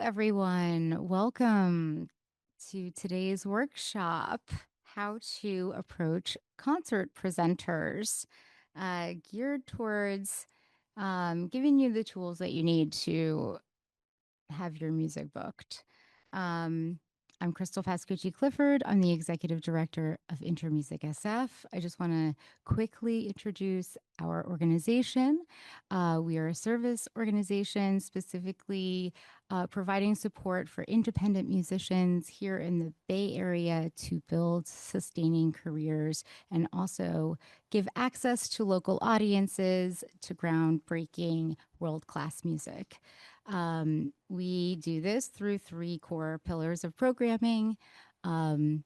everyone. Welcome to today's workshop, How to Approach Concert Presenters, geared towards giving you the tools that you need to have your music booked. Um, I'm Crystal Pascucci Clifford. I'm the Executive Director of Intermusic SF. I just want to quickly introduce our organization. We are a service organization specifically providing support for independent musicians here in the Bay Area to build sustaining careers and also give access to local audiences to groundbreaking world class music. We do this through three core pillars of programming, um,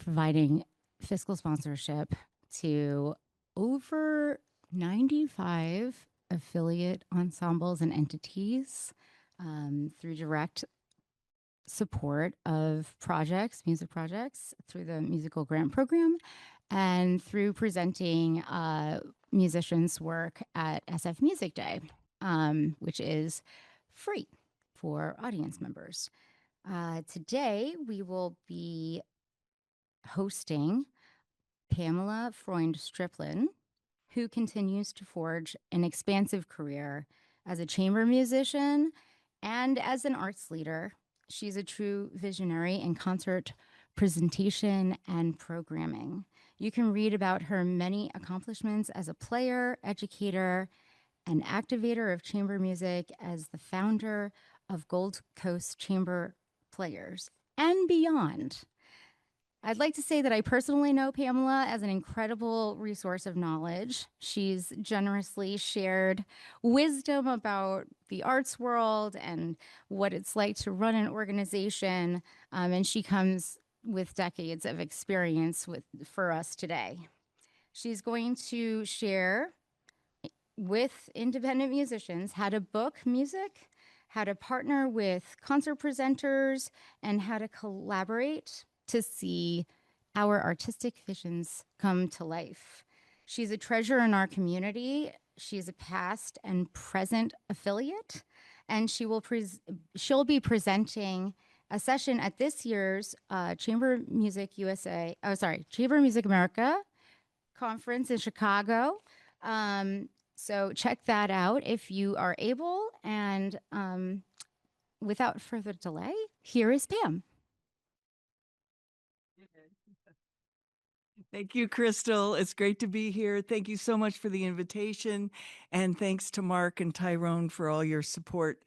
providing fiscal sponsorship to over 95 affiliate ensembles and entities through direct support of projects, music projects, through the musical grant program, and through presenting musicians' work at SF Music Day, which is free for audience members. Today, we will be hosting Pamela Freund-Striplen, who continues to forge an expansive career as a chamber musician and as an arts leader. She's a true visionary in concert presentation and programming. You can read about her many accomplishments as a player, educator, and activator of chamber music, as the founder of Gold Coast Chamber Players and beyond. I'd like to say that I personally know Pamela as an incredible resource of knowledge. She's generously shared wisdom about the arts world and what it's like to run an organization, and she comes with decades of experience for us today. She's going to share with independent musicians how to book music, how to partner with concert presenters, and how to collaborate to see our artistic visions come to life. She's a treasure in our community. She's a past and present affiliate, and she'll be presenting a session at this year's Chamber Music Chamber Music America conference in Chicago. So check that out if you are able. And without further delay, here is Pam. Thank you, Crystal. It's great to be here. Thank you so much for the invitation. And thanks to Mark and Tyrone for all your support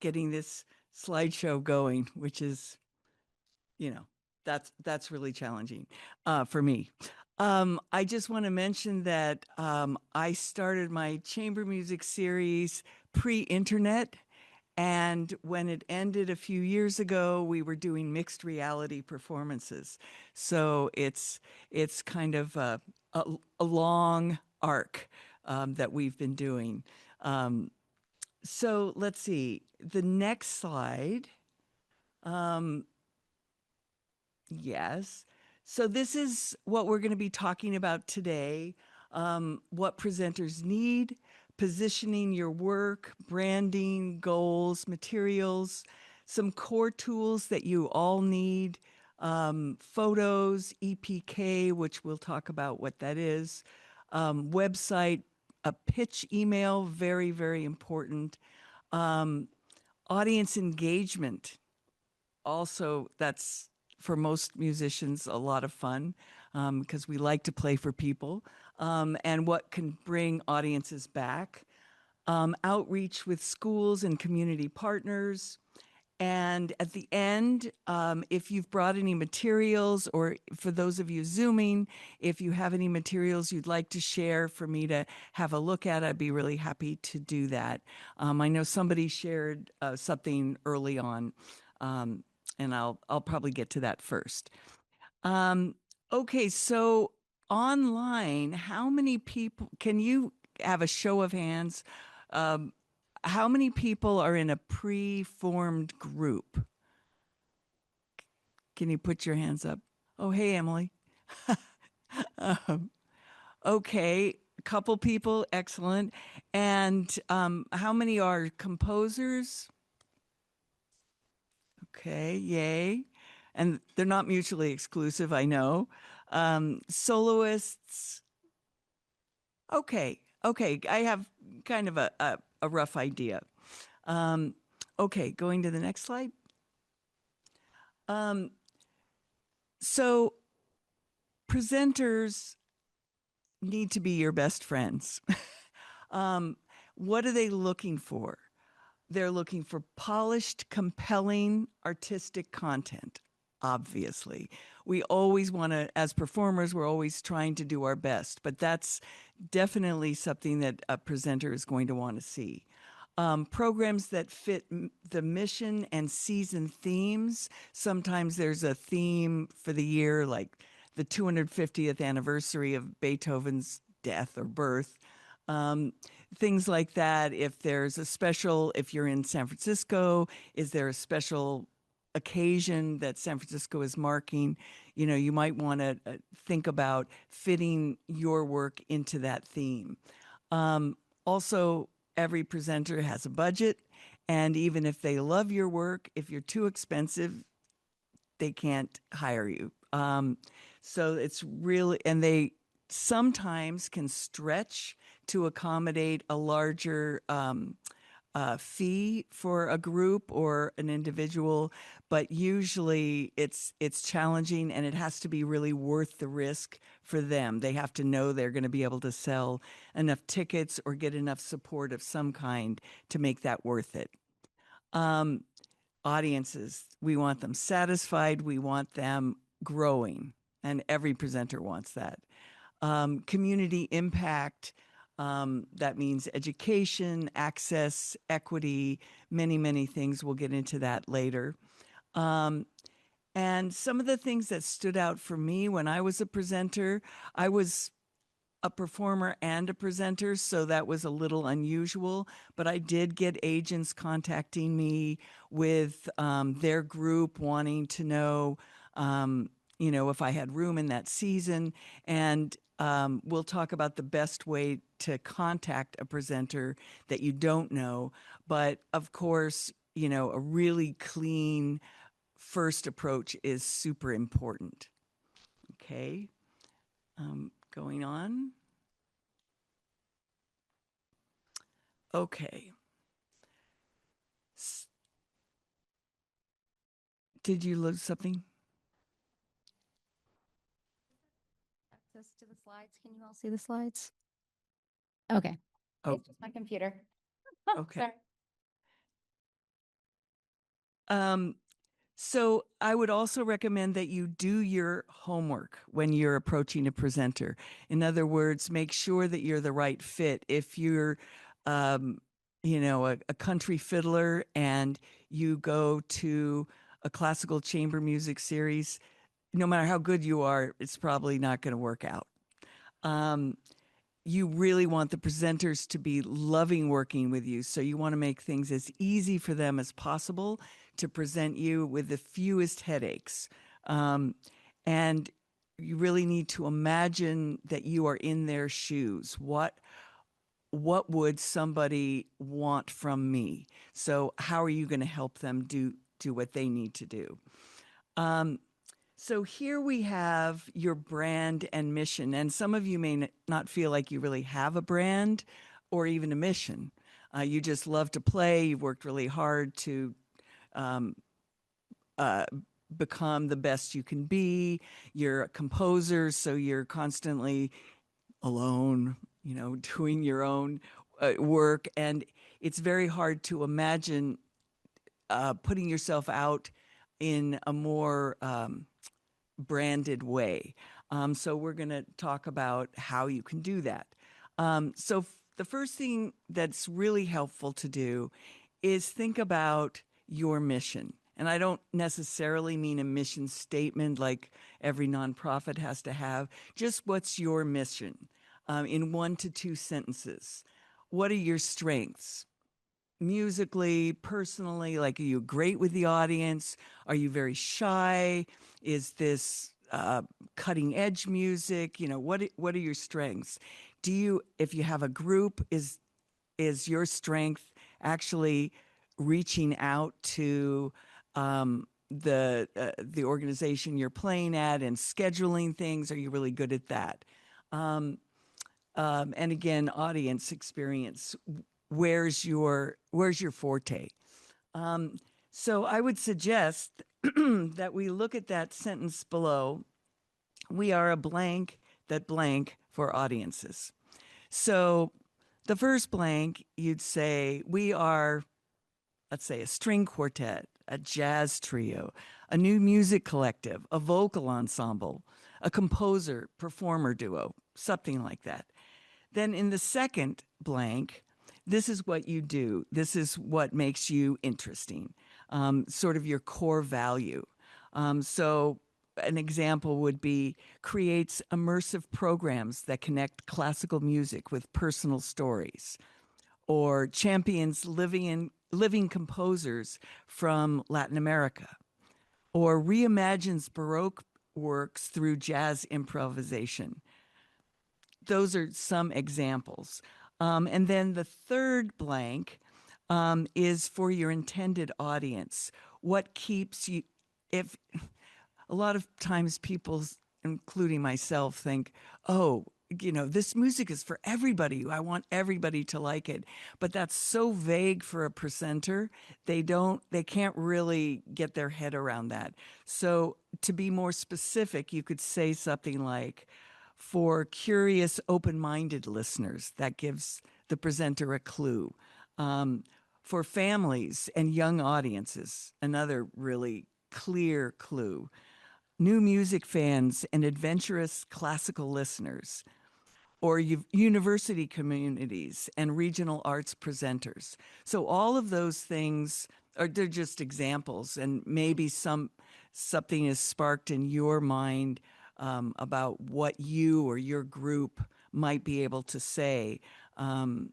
getting this slideshow going, which is, that's really challenging for me. I just want to mention that I started my chamber music series pre-internet. And when it ended a few years ago, we were doing mixed reality performances. So it's kind of a long arc that we've been doing. So let's see, the next slide. Yes. So this is what we're going to be talking about today. What presenters need, positioning your work, branding, goals, materials, some core tools that you all need, photos, EPK, which we'll talk about what that is, website, a pitch email, very, very important, audience engagement. Also, that's for most musicians a lot of fun because we like to play for people. And what can bring audiences back. Outreach with schools and community partners. And at the end, if you've brought any materials, or for those of you Zooming, if you have any materials you'd like to share for me to have a look at, I'd be really happy to do that. I know somebody shared something early on, and I'll probably get to that first. Okay, so online, how many people, can you have a show of hands? How many people are in a pre-formed group? Can you put your hands up? Oh, hey, Emily. Okay, a couple people, excellent. And how many are composers? Okay, yay. And they're not mutually exclusive, I know. Soloists, okay, okay. I have kind of a rough idea. Um, okay, going to the next slide. Um, so presenters need to be your best friends. um, what are they looking for? They're looking for polished, compelling, artistic content, obviously. We always want to, as performers, we're always trying to do our best, but that's definitely something that a presenter is going to want to see. Programs that fit the mission and season themes. Sometimes there's a theme for the year, like the 250th anniversary of Beethoven's death or birth. Um, Things like that. If there's a special, if you're in San Francisco, is there a special occasion that San Francisco is marking? You know, you might want to think about fitting your work into that theme. Also, every presenter has a budget, and even if they love your work, if you're too expensive, they can't hire you. So it's really, and they sometimes can stretch to accommodate a larger fee for a group or an individual, but usually it's challenging and it has to be really worth the risk for them. They have to know they're going to be able to sell enough tickets or get enough support of some kind to make that worth it. Um, Audiences, we want them satisfied, we want them growing, and every presenter wants that. Community impact, that means education, access, equity, many, many things. We'll get into that later. Um, and some of the things that stood out for me when I was a presenter, I was a performer and a presenter, so that was a little unusual. But I did get agents contacting me with their group wanting to know, if I had room in that season. And we'll talk about the best way to contact a presenter that you don't know. But of course, a really clean first approach is super important. Okay, going on. Okay. Did you lose something? Access to the slides. Can you all see the slides? Okay. Oh, It's just my computer. okay. Sorry. Um, so I would also recommend that you do your homework when you're approaching a presenter. In other words, make sure that you're the right fit. If you're, um, a country fiddler and you go to a classical chamber music series, no matter how good you are, it's probably not going to work out. Um, you really want the presenters to be loving working with you. So you want to make things as easy for them as possible to present you with the fewest headaches. Um, and you really need to imagine that you are in their shoes. What would somebody want from me? So how are you going to help them do what they need to do? Um, so here we have your brand and mission. And some of you may not feel like you really have a brand or even a mission. You just love to play. You've worked really hard to um, uh, become the best you can be. You're a composer, so you're constantly alone, doing your own work. And it's very hard to imagine putting yourself out in a more branded way. So we're going to talk about how you can do that. The first thing that's really helpful to do is think about your mission. And I don't necessarily mean a mission statement like every nonprofit has to have. Just what's your mission in 1 to 2 sentences? What are your strengths? Musically, personally, like, are you great with the audience? Are you very shy? Is this cutting edge music? What are your strengths? If you have a group, is your strength actually reaching out to the organization you're playing at and scheduling things? Are you really good at that? Um, and again, audience experience. Where's your forte? Um, so I would suggest that we look at that sentence below. We are a blank that blank for audiences. So the first blank, you'd say, we are, let's say, a string quartet, a jazz trio, a new music collective, a vocal ensemble, a composer performer duo, something like that. Then in the second blank, this is what you do. This is what makes you interesting, sort of your core value. So, an example would be creates immersive programs that connect classical music with personal stories, or champions living composers from Latin America, or reimagines Baroque works through jazz improvisation. Those are some examples. And then the third blank is for your intended audience. What keeps you, if a lot of times people, including myself, think, oh, this music is for everybody. I want everybody to like it. But that's so vague for a presenter. They can't really get their head around that. So to be more specific, you could say something like, for curious, open minded listeners, that gives the presenter a clue. Um, for families and young audiences, another really clear clue. New music fans and adventurous classical listeners, or university communities and regional arts presenters. So all of those things are, they're just examples, and maybe something is sparked in your mind about what you or your group might be able to say um,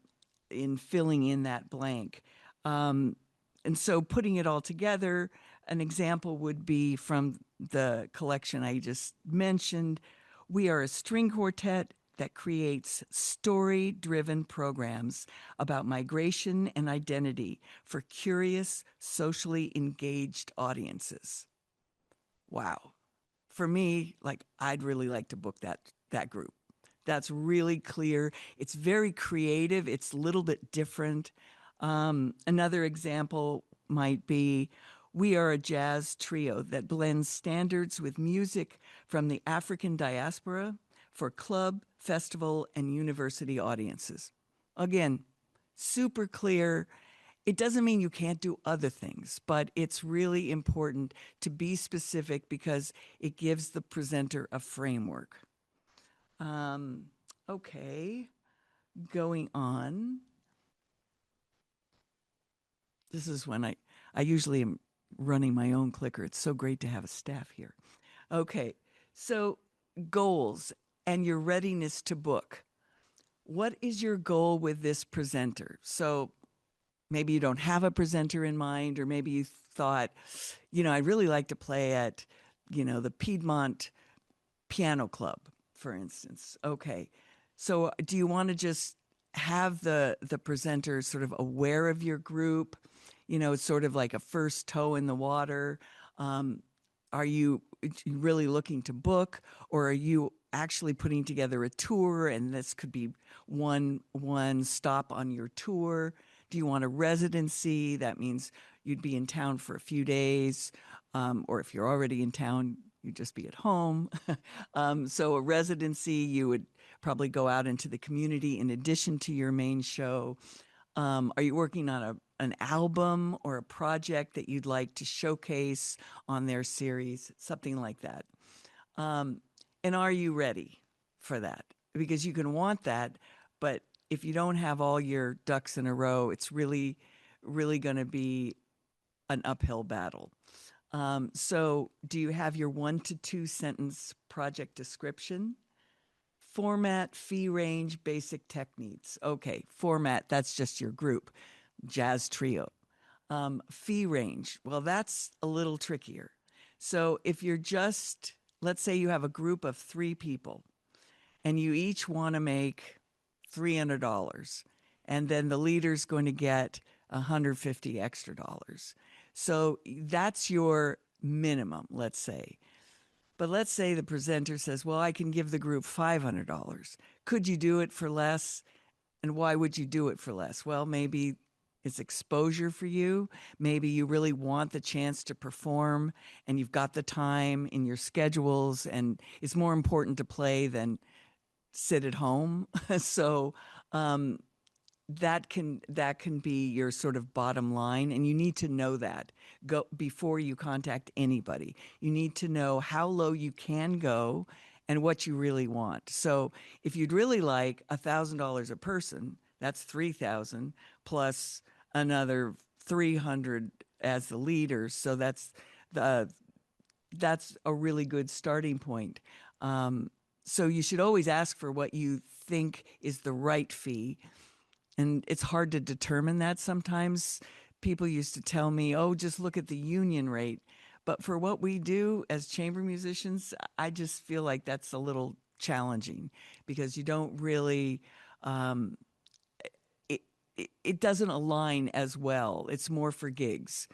in filling in that blank. Um, and so putting it all together, an example would be from the collection I just mentioned. We are a string quartet that creates story driven programs about migration and identity for curious, socially engaged audiences. Wow. For me, like, I'd really like to book that group. That's really clear. It's very creative. It's a little bit different. Another example might be, we are a jazz trio that blends standards with music from the African diaspora for club, festival, and university audiences. Again, super clear. It doesn't mean you can't do other things, but it's really important to be specific because it gives the presenter a framework. Um, okay, going on. This is when I usually am running my own clicker. It's so great to have a staff here. Okay, so goals and your readiness to book. What is your goal with this presenter? So maybe you don't have a presenter in mind, or maybe you thought, I'd really like to play at, the Piedmont Piano Club, for instance. Okay. So do you want to just have the presenter sort of aware of your group? It's sort of like a first toe in the water. Um, are you really looking to book, or are you actually putting together a tour, and this could be one stop on your tour? Do you want a residency? That means you'd be in town for a few days, or if you're already in town, you'd just be at home. So a residency, you would probably go out into the community in addition to your main show. Are you working on an album or a project that you'd like to showcase on their series? Something like that. Um, and are you ready for that? Because you can want that, but if you don't have all your ducks in a row, it's really, really going to be an uphill battle. So, do you have your 1 to 2 sentence project description? Format, fee range, basic tech needs. Okay, format, that's just your group, jazz trio. Fee range, well, that's a little trickier. So, if you're just, let's say you have a group of 3 people and you each want to make $300, and then the leader's going to get 150 extra dollars. So that's your minimum, let's say. But let's say the presenter says, well, I can give the group $500. Could you do it for less? And why would you do it for less? Well, maybe it's exposure for you. Maybe you really want the chance to perform and you've got the time in your schedules and it's more important to play than sit at home. So um, that can be your sort of bottom line, and you need to know that go before you contact anybody. You need to know how low you can go and what you really want. So if you'd really like $1,000 a person, that's 3,000 plus another 300 as the leader. So the that's a really good starting point. Um, so you should always ask for what you think is the right fee, and it's hard to determine that sometimes. People used to tell me, oh, just look at the union rate. But for what we do as chamber musicians, I just feel like that's a little challenging because you don't really, um, it doesn't align as well. It's more for gigs,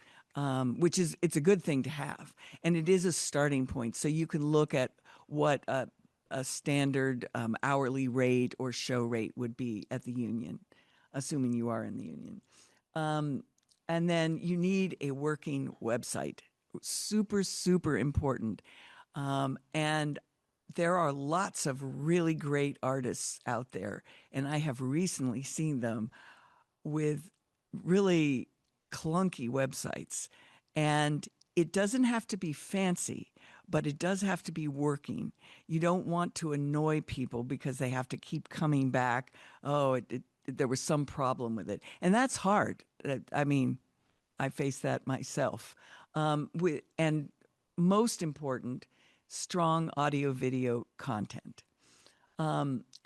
which is, it's a good thing to have. And it is a starting point. So you can look at what a standard hourly rate or show rate would be at the union, assuming you are in the union. Um, and then you need a working website. Super, super important. And there are lots of really great artists out there, and I have recently seen them with really clunky websites. And it doesn't have to be fancy, but it does have to be working. You don't want to annoy people because they have to keep coming back. Oh, there was some problem with it. And that's hard. I mean, I face that myself. And most important, strong audio video content,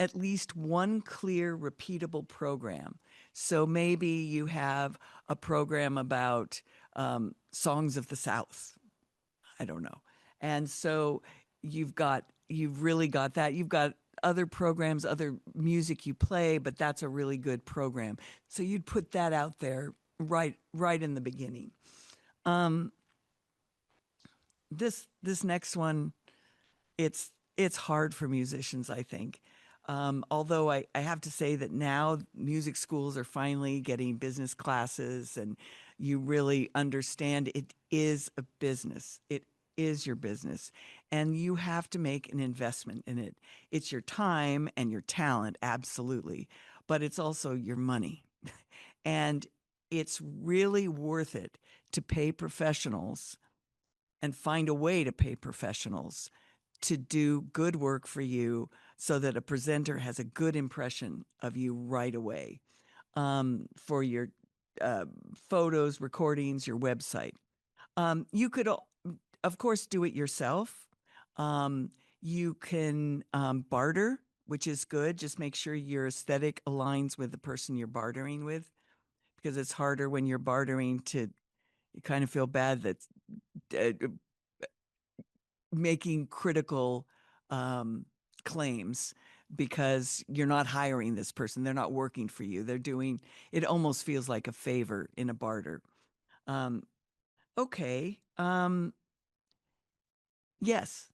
at least one clear, repeatable program. So maybe you have a program about songs of the South. I don't know. And so you've really got that. You've got other programs, other music you play, but that's a really good program. So you'd put that out there right in the beginning. Um, this next one, it's hard for musicians, I think. Although I have to say that now music schools are finally getting business classes and you really understand it is a business. It is your business and you have to make an investment in it. It's your time and your talent, absolutely, but it's also your money. And it's really worth it to pay professionals and find a way to pay professionals to do good work for you so that a presenter has a good impression of you right away, for your uh, photos, recordings, your website. You could, of course, do it yourself. Um, you can barter, which is good. Just make sure your aesthetic aligns with the person you're bartering with, because it's harder when you're bartering to, you kind of feel bad that uh, making critical claims because you're not hiring this person. They're not working for you. They're doing it, almost feels like a favor in a barter. Um, okay. Yes.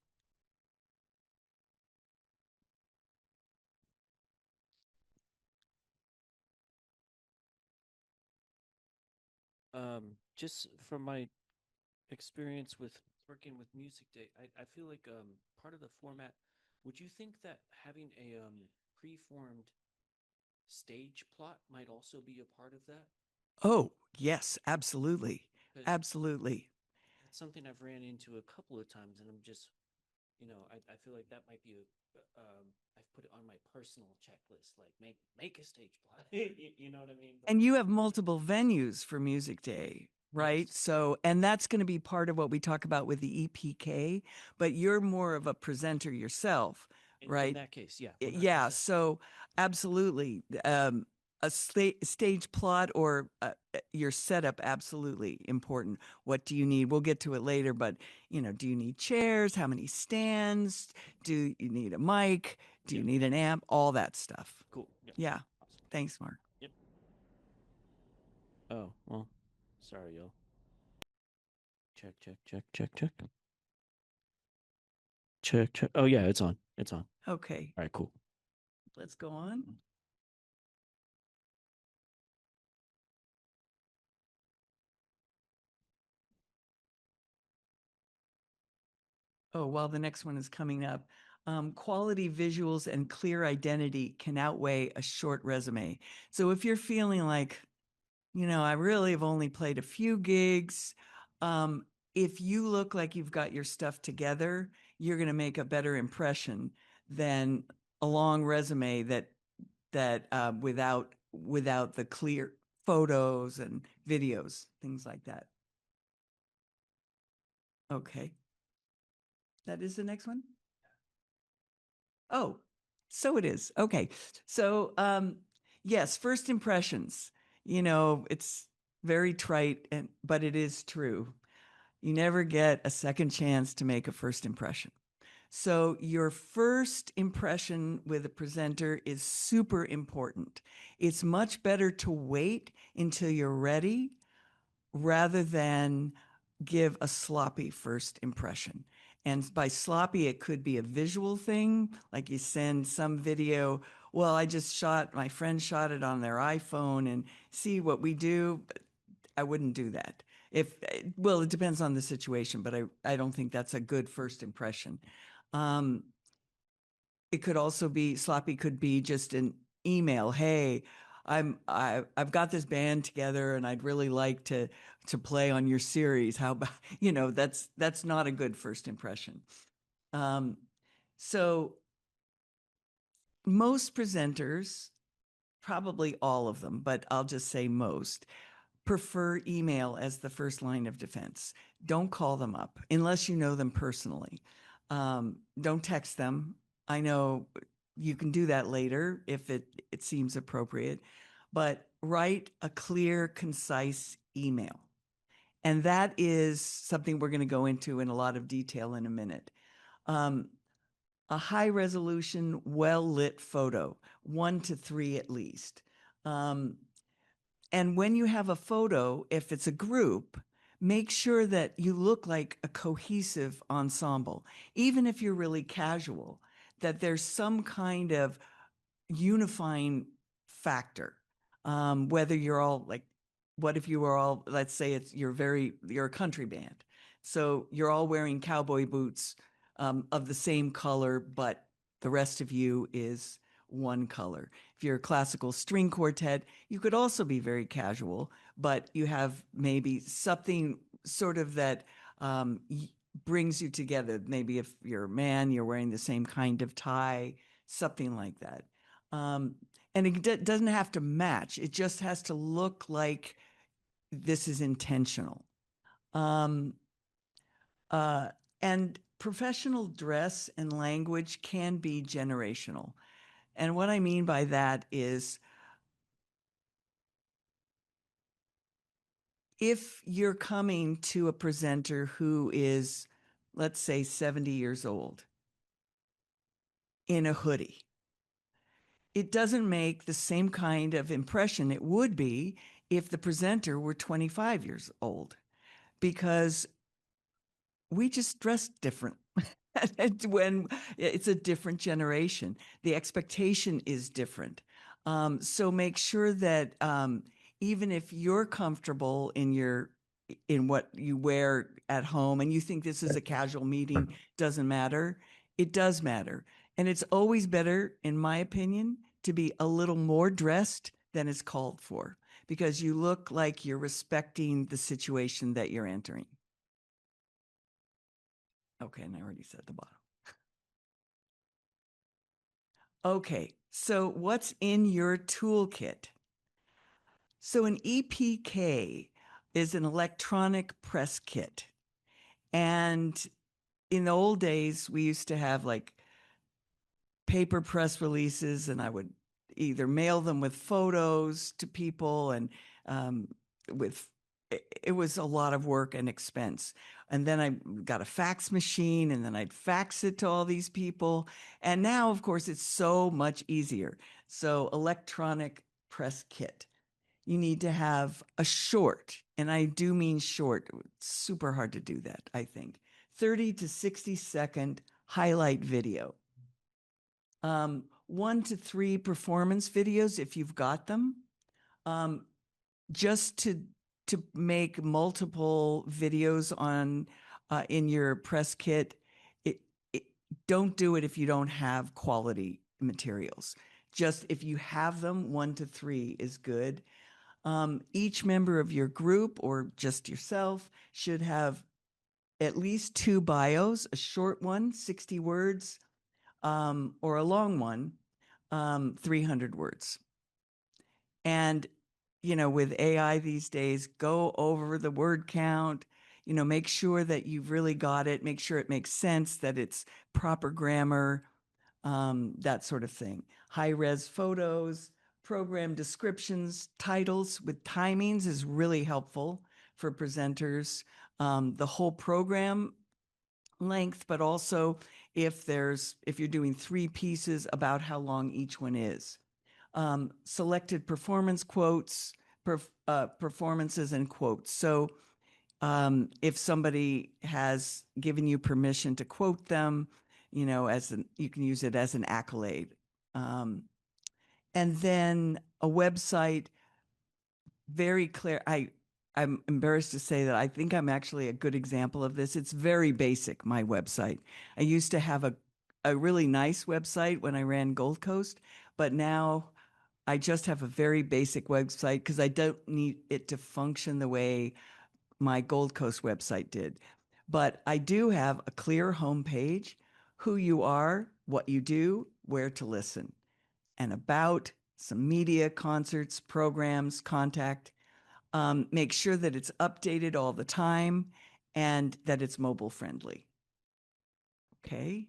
Just from my experience with working with Music Day, I feel like part of the format, would you think that having a preformed stage plot might also be a part of that? Oh, yes, absolutely. Because Absolutely. that's something I've ran into a couple of times, and I'm just, I feel like that might be I've put it on my personal checklist, like make a stage plot. You know what I mean? But And you have multiple venues for Music Day, right? yes, So, and that's going to be part of what we talk about with the EPK, but you're more of a presenter yourself, in right? that case, yeah, Yeah, 100%. so absolutely. A stage plot or your setup, absolutely important. What do you need? We'll get to it later, but do you need chairs? How many stands? Do you need a mic? Do you Yep, need an amp? All that stuff. cool. Yep, Yeah. awesome. Thanks, Mark. Yep. Oh well, sorry, y'all. Check, check, check, check, check. Check, check. Oh yeah, it's on. It's on. Okay, All right, cool. let's go on. Oh, while the next one is coming up, quality visuals and clear identity can outweigh a short resume. So if you're feeling like, I really have only played a few gigs, um, if you look like you've got your stuff together, you're going to make a better impression than a long resume that without the clear photos and videos, things like that. Okay. That is the next one? Oh, so it is. Okay. So, yes, first impressions. It's very trite, but it is true. You never get a second chance to make a first impression. So, your first impression with a presenter is super important. It's much better to wait until you're ready rather than give a sloppy first impression. And by sloppy, it could be a visual thing, like you send some video. Well, my friend shot it on their iPhone and see what we do. I wouldn't do that. Well, it depends on the situation, but I don't think that's a good first impression. Um, it could also be sloppy, could be just an email. Hey, I've got this band together and I'd really like to play on your series. How about, that's not a good first impression. Um, so most presenters, probably all of them, but I'll just say most, prefer email as the first line of defense. Don't call them up unless you know them personally. Don't text them. I know you can do that later if it seems appropriate, but write a clear, concise email. And that is something we're going to go into in a lot of detail in a minute. Um, a high resolution, well lit photo, 1 to 3 at least. And when you have a photo, if it's a group, make sure that you look like a cohesive ensemble. Even if you're really casual, that there's some kind of unifying factor. Whether you're all like, what if you were all, let's say you're a country band. So you're all wearing cowboy boots of the same color, but the rest of you is one color. If you're a classical string quartet, you could also be very casual, but you have maybe something sort of that brings you together. Maybe if you're a man, you're wearing the same kind of tie, something like that. And it doesn't have to match. It just has to look like this is intentional. Um, uh, and professional dress and language can be generational. And what I mean by that is if you're coming to a presenter who is, let's say, 70 years old in a hoodie, it doesn't make the same kind of impression it would be if the presenter were 25 years old, because we just dress different. When it's a different generation, the expectation is different. So make sure that even if you're comfortable in what you wear at home and you think this is a casual meeting, doesn't matter, it does matter. And it's always better, in my opinion, to be a little more dressed than is called for, because you look like you're respecting the situation that you're entering. Okay, and I already said the bottom. Okay, so what's in your toolkit? So an EPK is an electronic press kit. And in the old days, we used to have like paper press releases, and I would either mail them with photos to people and with it was a lot of work and expense. And then I got a fax machine, and then I'd fax it to all these people. And now, of course, it's so much easier. So electronic press kit. You need to have a short and I do mean short. It's super hard to do that, I think. 30 to 60-second highlight video. 1 to 3 performance videos if you've got them. Just to make multiple videos on in your press kit. It, it don't do it if you don't have quality materials. Just if you have them, 1 to 3 is good. Each member of your group or just yourself should have at least 2 bios, a short one, 60 words, or a long one, 300 words. And, with AI these days, go over the word count, make sure that you've really got it, make sure it makes sense, that it's proper grammar, that sort of thing. High-res photos, program descriptions, titles with timings is really helpful for presenters. The whole program length, but also if you're doing 3 pieces, about how long each one is. Selected performance quotes, performances and quotes. So if somebody has given you permission to quote them, you can use it as an accolade. And then a website, very clear. I'm embarrassed to say that I think I'm actually a good example of this. It's very basic, my website. I used to have a really nice website when I ran Gold Coast, but now I just have a very basic website because I don't need it to function the way my Gold Coast website did. But I do have a clear homepage, who you are, what you do, where to listen, and about, some media, concerts, programs, contact. Make sure that it's updated all the time and that it's mobile friendly. Okay.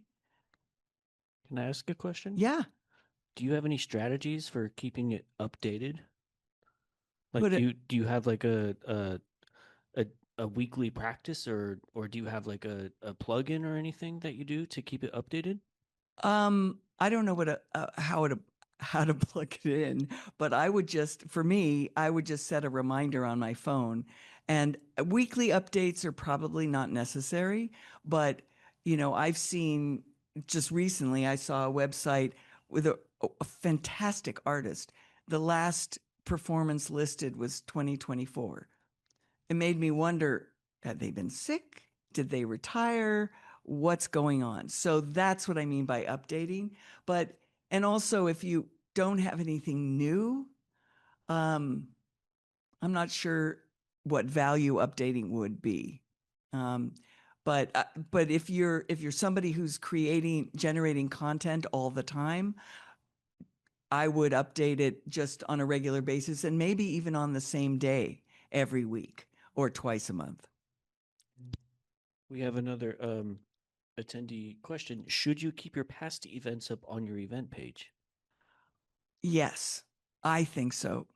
Can I ask a question? Yeah. Do you have any strategies for keeping it updated? Like, Put it, do you have like a a weekly practice, or do you have like a plugin or anything that you do to keep it updated? I don't know how to plug it in, but for me, I would just set a reminder on my phone. And weekly updates are probably not necessary, but I've seen just recently, I saw a website with a fantastic artist. The last performance listed was 2024. It made me wonder, had they been sick? Did they retire? What's going on? So that's what I mean by updating. But, and also if you don't have anything new, I'm not sure what value updating would be. Um, but if you're somebody who's generating content all the time, I would update it just on a regular basis and maybe even on the same day every week or twice a month. We have another attendee question. Should you keep your past events up on your event page? Yes, I think so.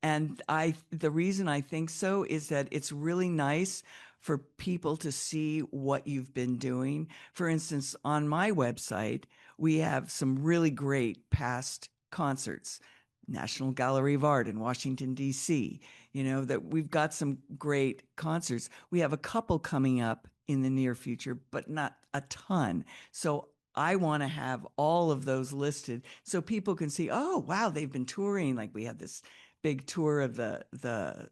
And the reason I think so is that it's really nice for people to see what you've been doing. For instance, on my website, we have some really great past concerts. National Gallery of Art in Washington, D.C., that we've got some great concerts. We have a couple coming up in the near future, but not a ton. So I want to have all of those listed so people can see, oh, wow, they've been touring. Like we had this big tour of the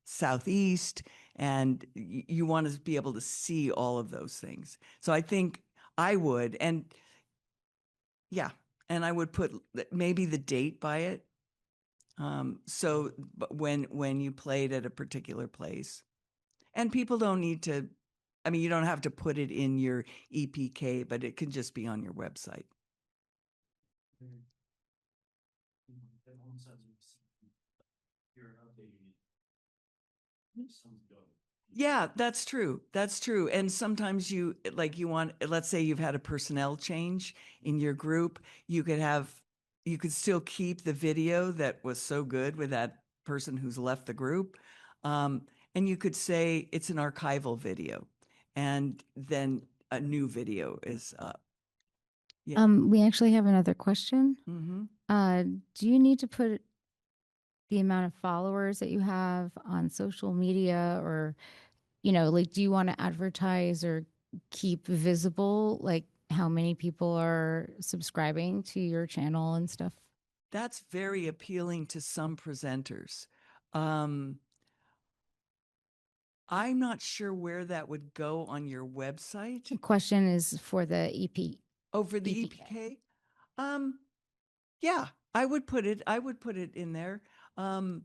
Southeast, and you want to be able to see all of those things. So I think I would, and yeah, and I would put maybe the date by it. So but when you played at a particular place, and people don't need to. I mean, you don't have to put it in your EPK, but it can just be on your website. Yeah, that's true. That's true. And sometimes you want, let's say you've had a personnel change in your group, you could still keep the video that was so good with that person who's left the group. And you could say it's an archival video, and then a new video is up. Yeah. We actually have another question. Mm-hmm. Uh, do you need to put the amount of followers that you have on social media, or, you know, like, do you want to advertise or keep visible, like, how many people are subscribing to your channel and stuff? That's very appealing to some presenters. Um, I'm not sure where that would go on your website. The question is for the EP. Oh, for the EPK. EPK? Um, yeah, I would put it in there. Um,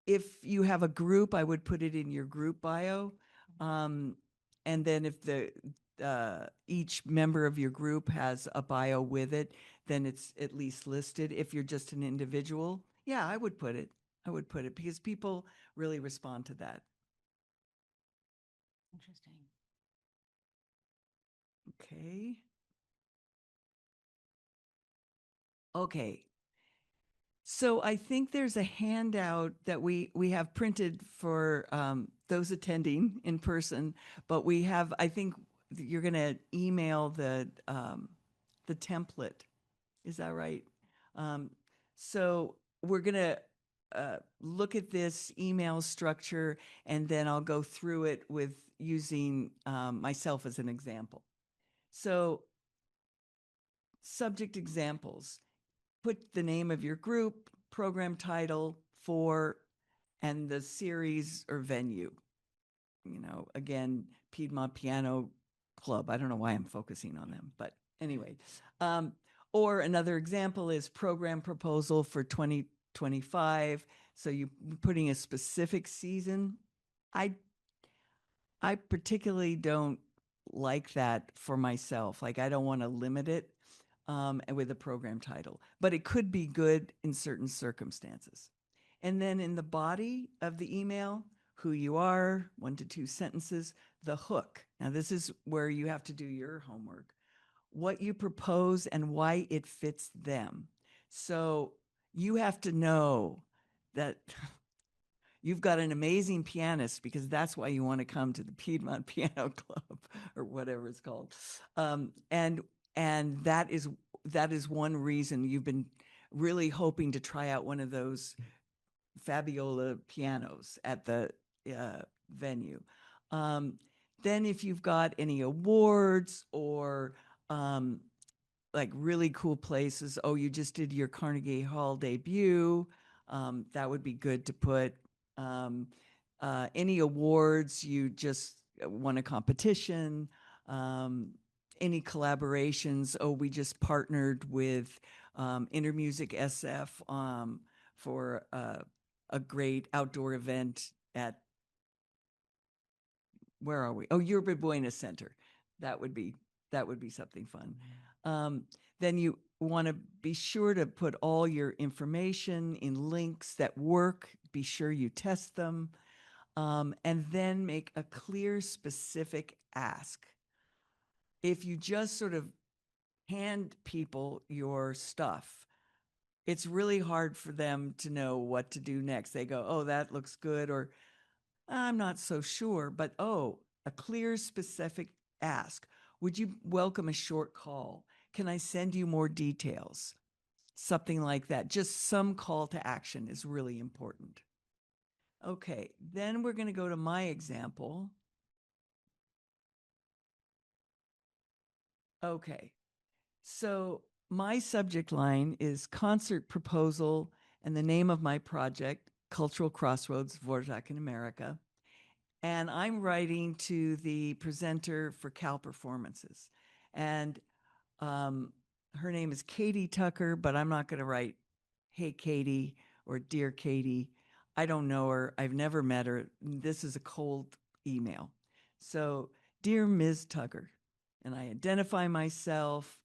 if you have a group, I would put it in your group bio. Um, and then if the each member of your group has a bio with it, then it's at least listed. If you're just an individual, yeah, I would put it. I would put it because people really respond to that. Interesting. Okay. Okay. So I think there's a handout that we have printed for those attending in person, but we have, I think you're going to email the template. Is that right? Um, so we're going to look at this email structure, and then I'll go through it with using myself as an example. So subject examples. Put the name of your group, program title, for, and the series or venue. You know, again, Piedmont Piano Club. I don't know why I'm focusing on them, but anyway. Or another example is program proposal for 2025. So you putting a specific season. I I particularly don't like that for myself. Like, I don't want to limit it with a program title, but it could be good in certain circumstances. And then in the body of the email, who you are, 1 to 2 sentences, the hook. Now, this is where you have to do your homework. What you propose and why it fits them. So you have to know that you've got an amazing pianist, because that's why you want to come to the Piedmont Piano Club or whatever it's called. And that is one reason you've been really hoping to try out one of those Fabiola pianos at the venue. Um, then if you've got any awards or like really cool places, oh, you just did your Carnegie Hall debut, that would be good to put. Um, any awards, you just won a competition, um, any collaborations, oh, we just partnered with Intermusic SF for a great outdoor event at, where are we? Oh, Yerba Buena Center. That would be something fun. Um, then you want to be sure to put all your information in links that work. Be sure you test them, and then make a clear, specific ask. If you just sort of hand people your stuff, it's really hard for them to know what to do next. They go, "Oh, that looks good," or "I'm not so sure," but oh, a clear, specific ask. Would you welcome a short call? Can I send you more details? Something like that. Just some call to action is really important. Okay, then we're going to go to my example. Okay, so my subject line is concert proposal, and the name of my project, Cultural Crossroads, Dvorak in America. And I'm writing to the presenter for Cal Performances. And her name is Katie Tucker, but I'm not going to write, "Hey, Katie," or "Dear Katie." I don't know her. I've never met her. This is a cold email. So, "Dear Ms. Tucker," and I identify myself.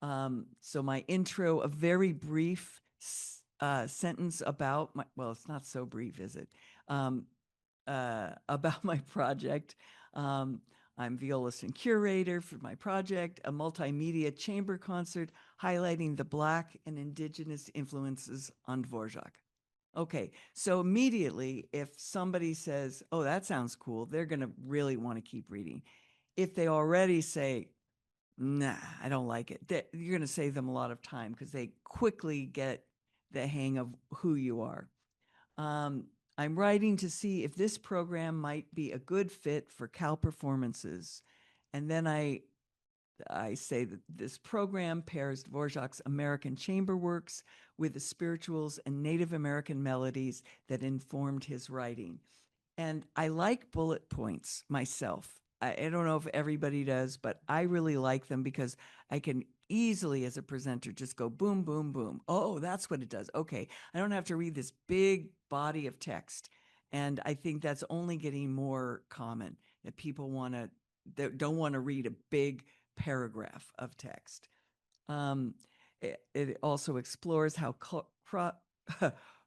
So my intro, a very brief sentence about my, well, it's not so brief, is it? About my project. Um, I'm violist and curator for my project, a multimedia chamber concert highlighting the Black and Indigenous influences on Dvorak. Okay, so immediately, if somebody says, "Oh, that sounds cool," they're going to really want to keep reading. If they already say, "Nah, I don't like it," you're going to save them a lot of time because they quickly get the hang of who you are. I'm writing to see if this program might be a good fit for Cal performances. And then I say that this program pairs Dvorak's American chamber works with the spirituals and Native American melodies that informed his writing. And I like bullet points myself. I don't know if everybody does, but I really like them because I can easily, as a presenter, just go boom, boom, boom. Oh, that's what it does. Okay. I don't have to read this big body of text. And I think that's only getting more common that people don't want to read a big paragraph of text. It also explores how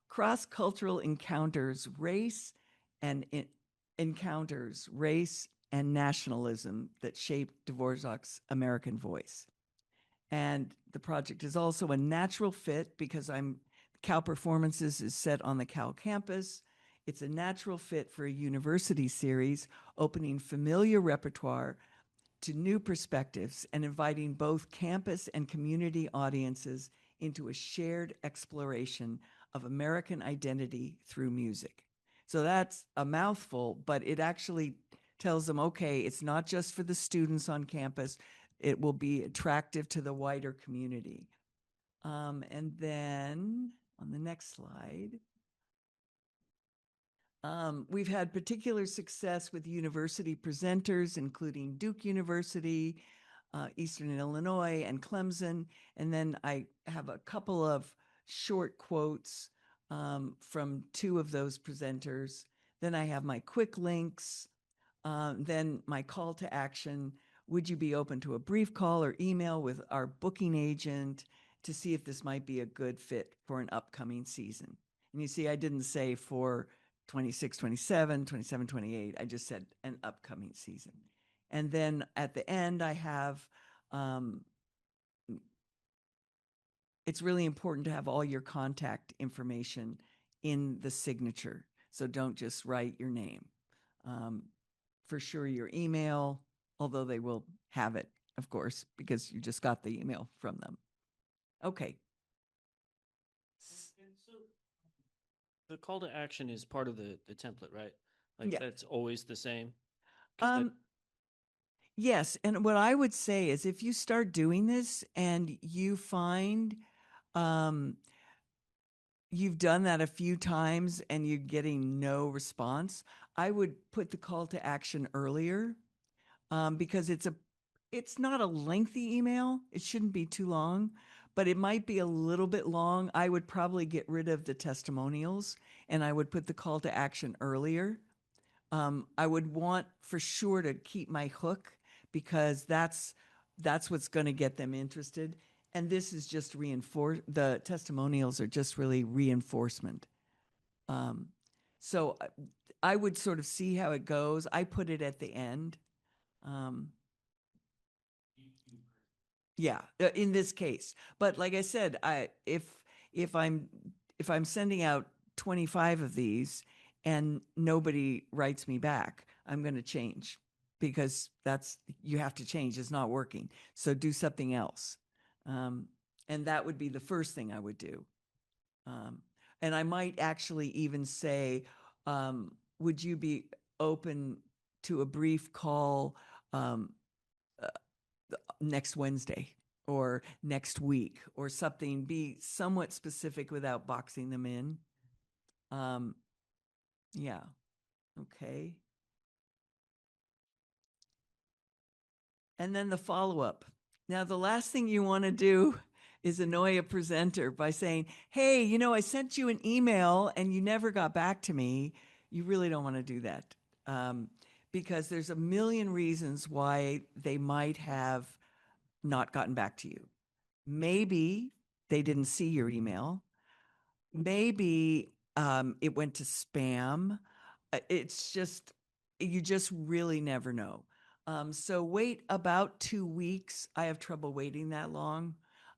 cross-cultural and encounters race and nationalism that shaped Dvorak's American voice. And the project is also a natural fit because Cal Performances is set on the Cal campus. It's a natural fit for a university series, opening familiar repertoire to new perspectives and inviting both campus and community audiences into a shared exploration of American identity through music. So that's a mouthful, but it actually tells them, okay, it's not just for the students on campus, it will be attractive to the wider community. And then on the next slide, we've had particular success with university presenters, including Duke University, Eastern Illinois, and Clemson. And then I have a couple of short quotes from two of those presenters. Then I have my quick links. Then my call to action. Would you be open to a brief call or email with our booking agent to see if this might be a good fit for an upcoming season? And you see, I didn't say for 26, 27, 27, 28. I just said an upcoming season. And then at the end, I have it's really important to have all your contact information in the signature. So don't just write your name. For sure, your email, although they will have it, of course, because you just got the email from them. Okay. And so the call to action is part of the template, right? Like Yeah. that's always the same. 'Cause that, Yes. And what I would say is if you start doing this and you find you've done that a few times and you're getting no response, I would put the call to action earlier because it's not a lengthy email. It shouldn't be too long, but it might be a little bit long. I would probably get rid of the testimonials and I would put the call to action earlier. I would want for sure to keep my hook because that's what's going to get them interested. And this is just the testimonials are just really reinforcement. Um, so I would sort of see how it goes. I put it at the end. Um, yeah, in this case. But like I said, if I'm if I'm sending out 25 of these and nobody writes me back, I'm going to change because you have to change. It's not working. So do something else. And that would be the first thing I would do. Um, and I might actually even say, would you be open to a brief call next Wednesday or next week or something? Be somewhat specific without boxing them in. Um, yeah. Okay. And then the follow up. Now, the last thing you want to do is annoy a presenter by saying, hey, I sent you an email and you never got back to me. You really don't want to do that because there's a million reasons why they might have not gotten back to you. Maybe they didn't see your email. Maybe it went to spam. It's just, you just really never know. So wait about 2 weeks. I have trouble waiting that long.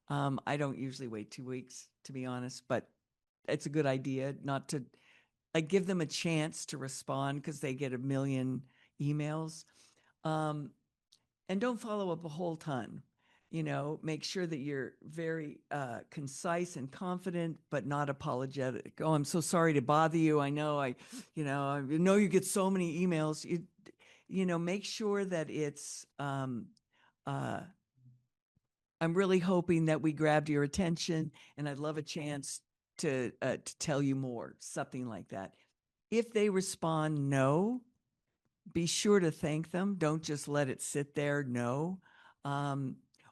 I don't usually wait 2 weeks, to be honest, but it's a good idea not to. I give them a chance to respond because they get a million emails. And don't follow up a whole ton. make sure that you're very concise and confident, but not apologetic. Oh, I'm so sorry to bother you. I know I know you get so many emails. Make sure that it's, uh, I'm really hoping that we grabbed your attention, and I'd love a chance to tell you more, something like that. If they respond no, be sure to thank them. Don't just let it sit there, no.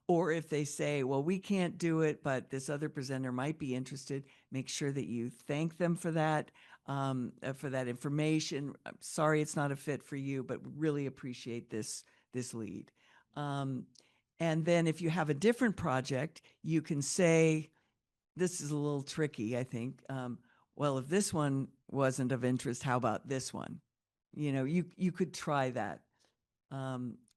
Or if they say, well, we can't do it, but this other presenter might be interested, make sure that you thank them for that information. I'm sorry it's not a fit for you, but really appreciate this lead. And then if you have a different project, you can say, this is a little tricky, I think. Well, if this one wasn't of interest, how about this one? You could try that.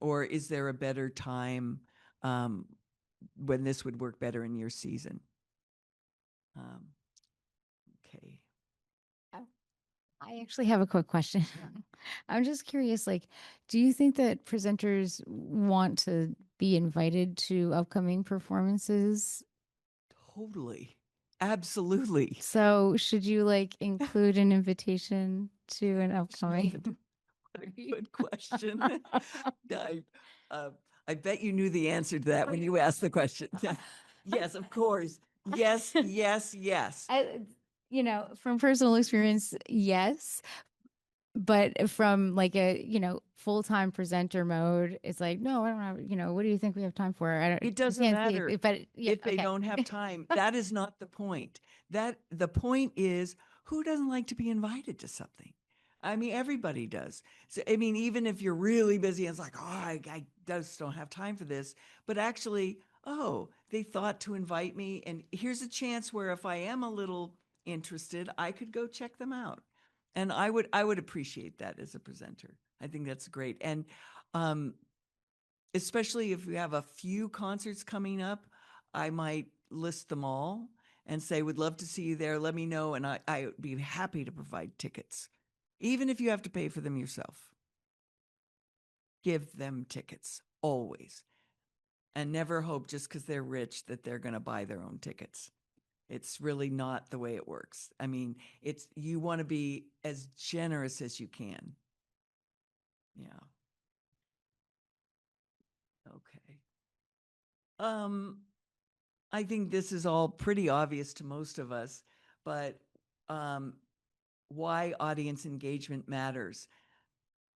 Or is there a better time when this would work better in your season? Okay. I actually have a quick question. I'm just curious, like, do you think that presenters want to be invited to upcoming performances? Totally. Absolutely. So should you like include an invitation to an upcoming? What a good question. I, uh, I bet you knew the answer to that when you asked the question. Yes, of course. Yes, yes, yes. From personal experience, yes. But from like a, full-time presenter mode, it's like, no, I don't have, what do you think we have time for? I don't, It doesn't can't see matter it, but yeah, if they okay. don't have time. That is not the point. The point is, who doesn't like to be invited to something? I mean, everybody does. So, I mean, even if you're really busy, it's like, oh, I just don't have time for this. But actually, oh, they thought to invite me. And here's a chance where if I am a little interested, I could go check them out. And I would appreciate that as a presenter. I think that's great. And um, especially if we have a few concerts coming up, I might list them all and say, would love to see you there. Let me know. And I would be happy to provide tickets, even if you have to pay for them yourself. Give them tickets always. And never hope just because they're rich that they're going to buy their own tickets. It's really not the way it works. I mean, you want to be as generous as you can. Yeah. Okay. I think this is all pretty obvious to most of us, but why audience engagement matters.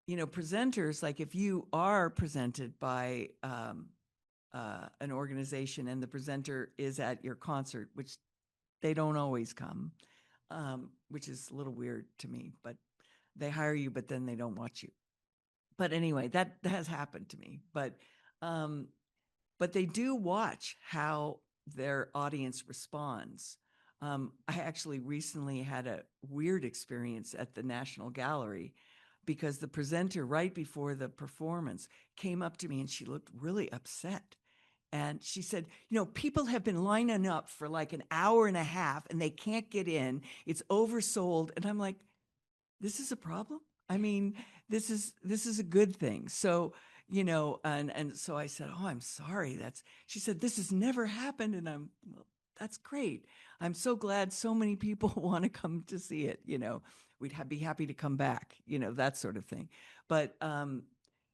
Presenters, like if you are presented by an organization and the presenter is at your concert, which they don't always come, which is a little weird to me, but they hire you, but then they don't watch you. But anyway, that has happened to me. But they do watch how their audience responds. I actually recently had a weird experience at the National Gallery because the presenter, right before the performance, came up to me and she looked really upset. And she said, people have been lining up for like an hour and a half and they can't get in. It's oversold. And I'm like, this is a problem. I mean, this is a good thing. So, and so I said, oh, I'm sorry. She said, this has never happened. And well, that's great. I'm so glad so many people want to come to see it. We'd be happy to come back, that sort of thing. But,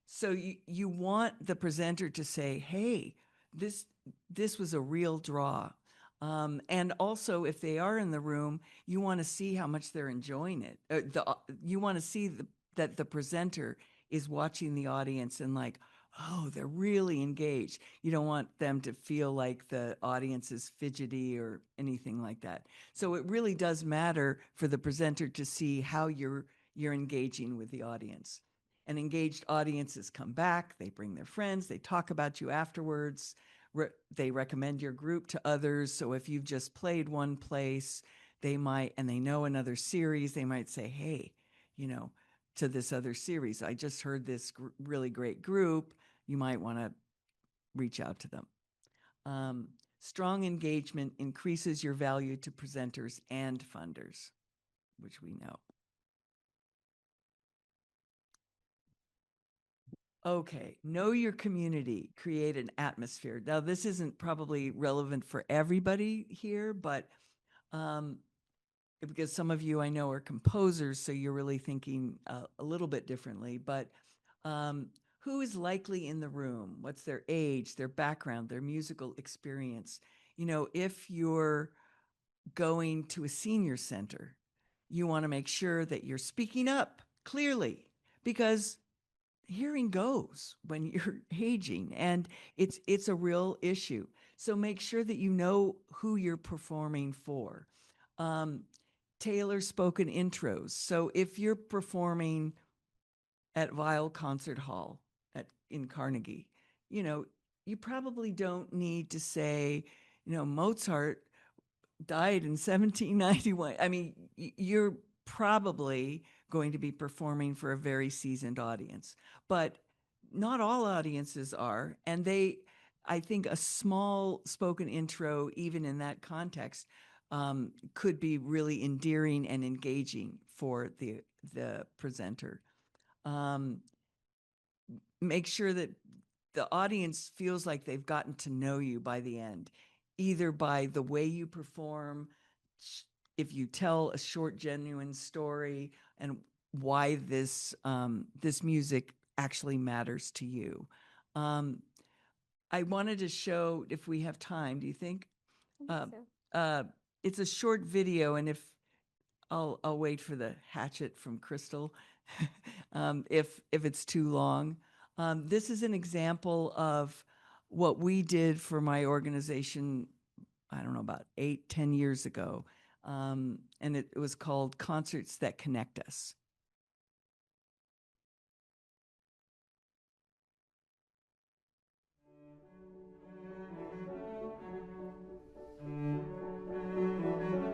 so you want the presenter to say, hey, this was a real draw. And also, if they are in the room, you want to see how much they're enjoying it. You want to see that the presenter is watching the audience and like, oh, they're really engaged. You don't want them to feel like the audience is fidgety or anything like that. So it really does matter for the presenter to see how you're engaging with the audience. And engaged audiences come back, they bring their friends, they talk about you afterwards. They recommend your group to others. So if you've just played one place, they might, and they know another series, they might say, hey, to this other series, I just heard this really great group. You might want to reach out to them. Strong engagement increases your value to presenters and funders, which we know. Okay, know your community, create an atmosphere. Now, this isn't probably relevant for everybody here, but um, because some of you I know are composers, so you're really thinking a little bit differently. But who is likely in the room? What's their age, their background, their musical experience? You know, if you're going to a senior center, you want to make sure that you're speaking up clearly because hearing goes when you're aging, and it's a real issue. So make sure that you know who you're performing for. Um, Tailor spoken intros. So if you're performing at Weil Concert Hall in Carnegie, you know, you probably don't need to say, you know, Mozart died in 1791. I mean, you're probably going to be performing for a very seasoned audience, but not all audiences are. And I think a small spoken intro, even in that context, could be really endearing and engaging for the presenter. Um, Make sure that the audience feels like they've gotten to know you by the end, either by the way you perform, if you tell a short, genuine story, and why this music actually matters to you. Um, I wanted to show, if we have time, do you think? Uh, it's a short video, and if I'll wait for the hatchet from Crystal, if it's too long. This is an example of what we did for my organization, I don't know, about 8-10 years ago. And it was called Concerts That Connect Us.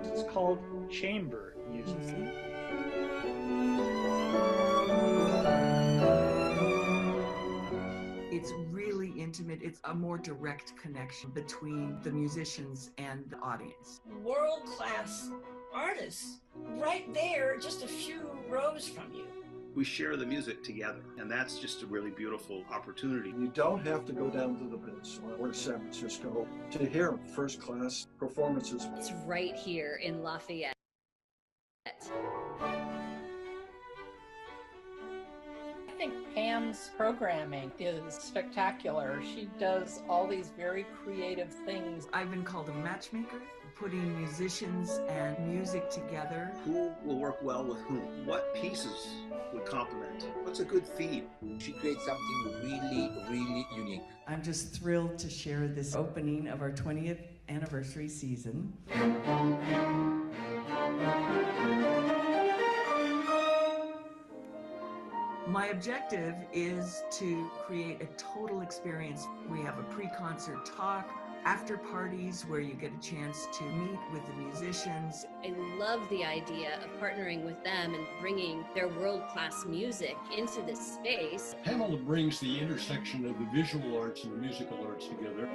It's called chamber music. It's really intimate. It's a more direct connection between the musicians and the audience. World-class artists right there, just a few rows from you. We share the music together, and that's just a really beautiful opportunity. You don't have to go down to the Peninsula or San Francisco to hear first-class performances. It's right here in Lafayette. I think Pam's programming is spectacular. She does all these very creative things. I've been called a matchmaker, putting musicians and music together. Who will work well with whom? What pieces would complement? What's a good theme? She creates something really, really unique. I'm just thrilled to share this opening of our 20th anniversary season. My objective is to create a total experience. We have a pre-concert talk, after parties where you get a chance to meet with the musicians. I love the idea of partnering with them and bringing their world-class music into this space. Pamela brings the intersection of the visual arts and the musical arts together.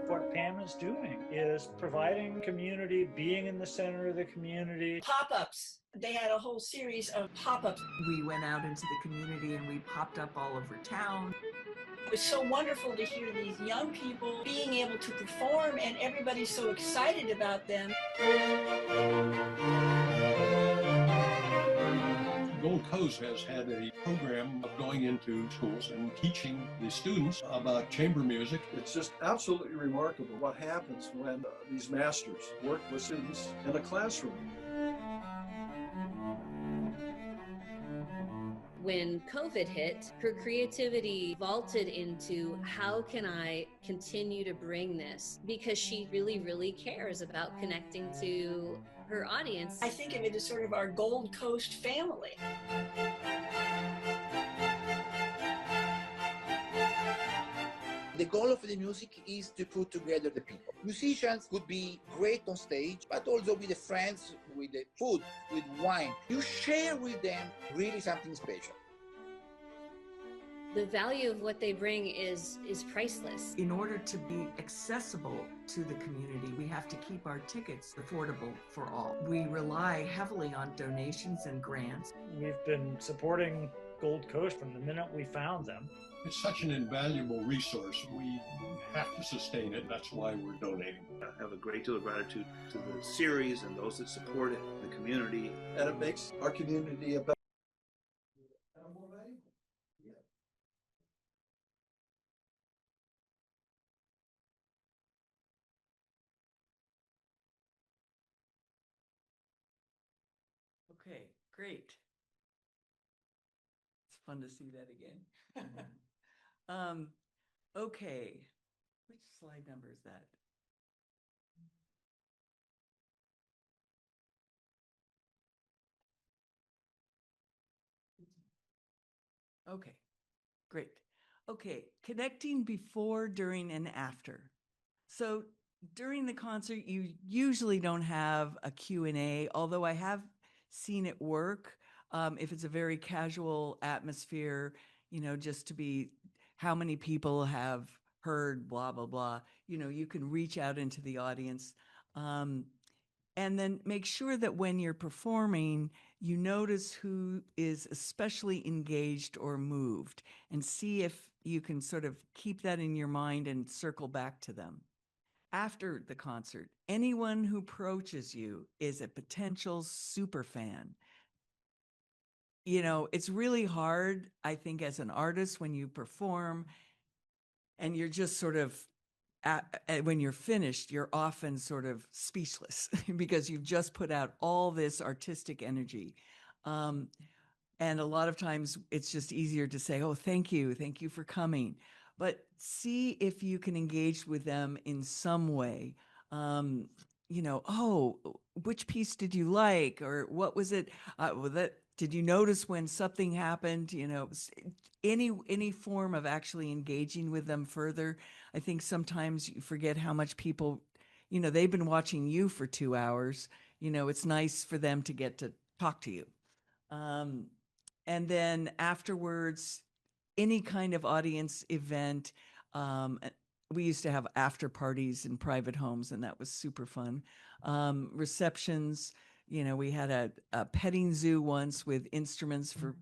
What Pam is doing is providing community, being in the center of the community. Pop-ups. They had a whole series of pop-ups. We went out into the community and we popped up all over town. It was so wonderful to hear these young people being able to perform, and everybody's so excited about them. Gold Coast has had a program of going into schools and teaching the students about chamber music. It's just absolutely remarkable what happens when these masters work with students in a classroom. When COVID hit, her creativity vaulted into how can I continue to bring this? Because she really, really cares about connecting to her audience. I think of it as sort of our Gold Coast family. The goal of the music is to put together the people. Musicians could be great on stage, but also with the friends, with the food, with wine. You share with them really something special. the value of what they bring is priceless. In order to be accessible to the community, we have to keep our tickets affordable for all. We rely heavily on donations and grants. We've been supporting Gold Coast from the minute we found them. It's such an invaluable resource. We have to sustain it. That's why we're donating. I have a great deal of gratitude to the series and those that support it, the community. And it makes our community a better. Okay, great. It's fun to see that again. Okay, which slide number is that? Okay, great. Okay, connecting before, during, and after. So during the concert, you usually don't have a Q&A, although I have seen it work. If it's a very casual atmosphere, you know, just to be how many people have heard blah, blah, blah, you know, you can reach out into the audience. And then make sure that when you're performing, you notice who is especially engaged or moved and see if you can sort of keep that in your mind and circle back to them. After the concert, anyone who approaches you is a potential super fan. You know, it's really hard, I think, as an artist when you perform and you're just sort of when you're finished, you're often sort of speechless because you've just put out all this artistic energy. And a lot of times it's just easier to say, oh, thank you for coming. But see if you can engage with them in some way. You know, oh, which piece did you like? Or what was it? Did you notice when something happened? You know, any form of actually engaging with them further. I think sometimes you forget how much people, you know, they've been watching you for 2 hours. You know, it's nice for them to get to talk to you. And then afterwards, any kind of audience event, we used to have after parties in private homes, and that was super fun. Receptions, you know, we had a petting zoo once with instruments for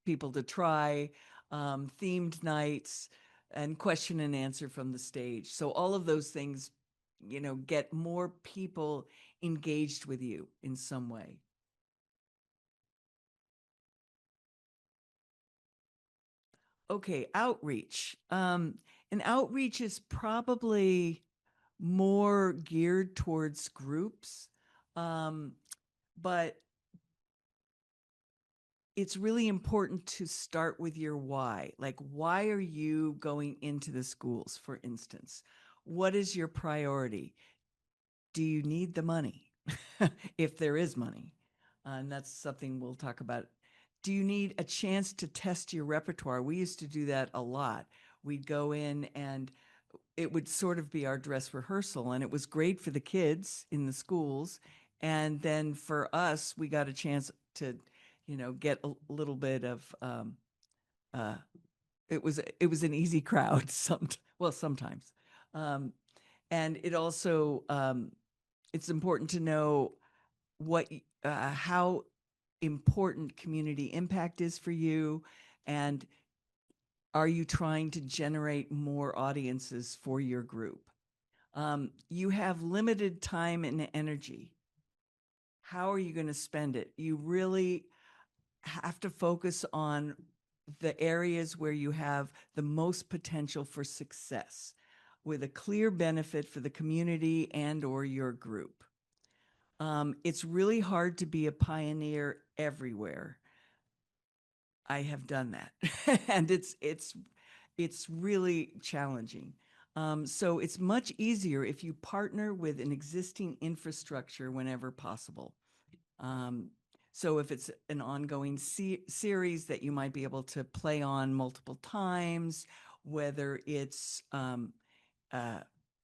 people to try, themed nights, and question and answer from the stage. So all of those things, you know, get more people engaged with you in some way. Okay, outreach. And outreach is probably more geared towards groups, but it's really important to start with your why. Like, why are you going into the schools, for instance? What is your priority? Do you need the money? If there is money. And that's something we'll talk about. Do you need a chance to test your repertoire? We used to do that a lot. We'd go in and it would sort of be our dress rehearsal, and it was great for the kids in the schools. And then for us, we got a chance to, you know, get a little bit of, it was an easy crowd sometimes. And it also, it's important to know how important community impact is for you, and are you trying to generate more audiences for your group? You have limited time and energy. How are you going to spend it? You really have to focus on the areas where you have the most potential for success, with a clear benefit for the community and or your group. It's really hard to be a pioneer everywhere. I have done that, and it's really challenging. So it's much easier if you partner with an existing infrastructure whenever possible. So if it's an ongoing series that you might be able to play on multiple times, whether it's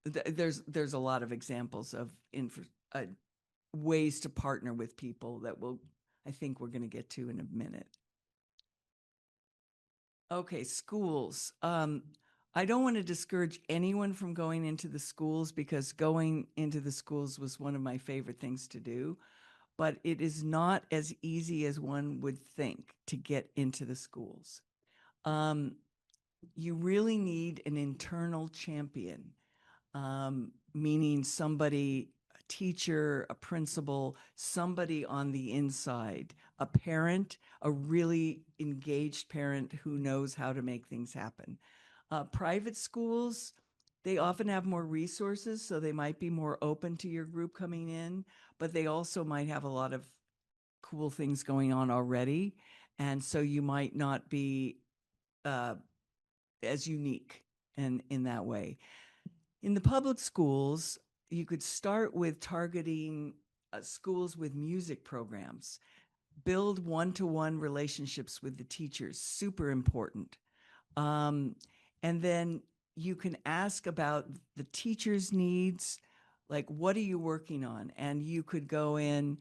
there's a lot of examples of ways to partner with people that I think we're going to get to in a minute. Okay, schools. I don't want to discourage anyone from going into the schools, because going into the schools was one of my favorite things to do, but it is not as easy as one would think to get into the schools. You really need an internal champion, meaning somebody, a teacher, a principal, somebody on the inside, a parent, a really engaged parent who knows how to make things happen. Private schools, they often have more resources, so they might be more open to your group coming in, but they also might have a lot of cool things going on already. And so you might not be as unique in that way. In the public schools, you could start with targeting schools with music programs. Build one-to-one relationships with the teachers, super important. And then you can ask about the teacher's needs, like what are you working on? And you could go in,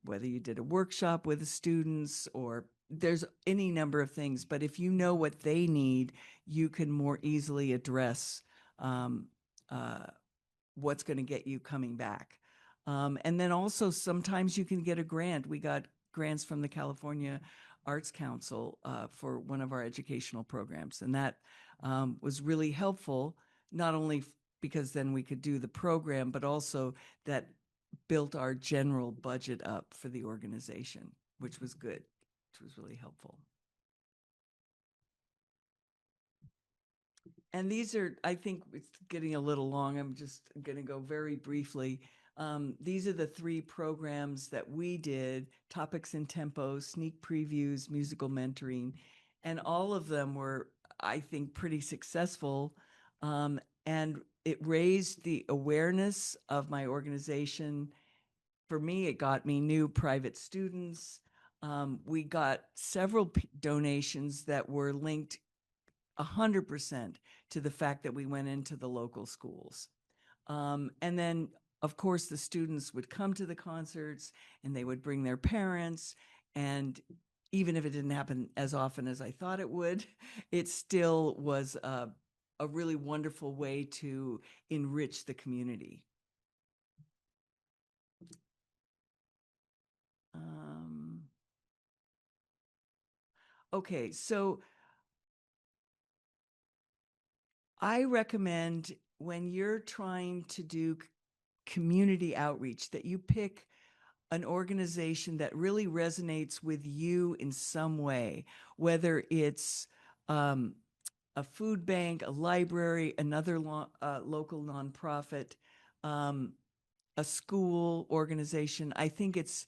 whether you did a workshop with the students or there's any number of things, but if you know what they need, you can more easily address what's going to get you coming back. And then also sometimes you can get a grant. We got grants from the California Arts Council for one of our educational programs. And that was really helpful, not only because then we could do the program, but also that built our general budget up for the organization, which was good, which was really helpful. And these are, I think it's getting a little long. I'm just going to go very briefly. These are the 3 programs that we did: Topics and Tempo, Sneak Previews, Musical Mentoring. And all of them were, I think, pretty successful. And it raised the awareness of my organization. For me, it got me new private students. We got several donations that were linked 100% to the fact that we went into the local schools. And then, of course, the students would come to the concerts and they would bring their parents. And even if it didn't happen as often as I thought it would, it still was a really wonderful way to enrich the community. Okay, so I recommend when you're trying to do community outreach that you pick an organization that really resonates with you in some way, whether it's a food bank, a library, another local nonprofit, a school organization. I think it's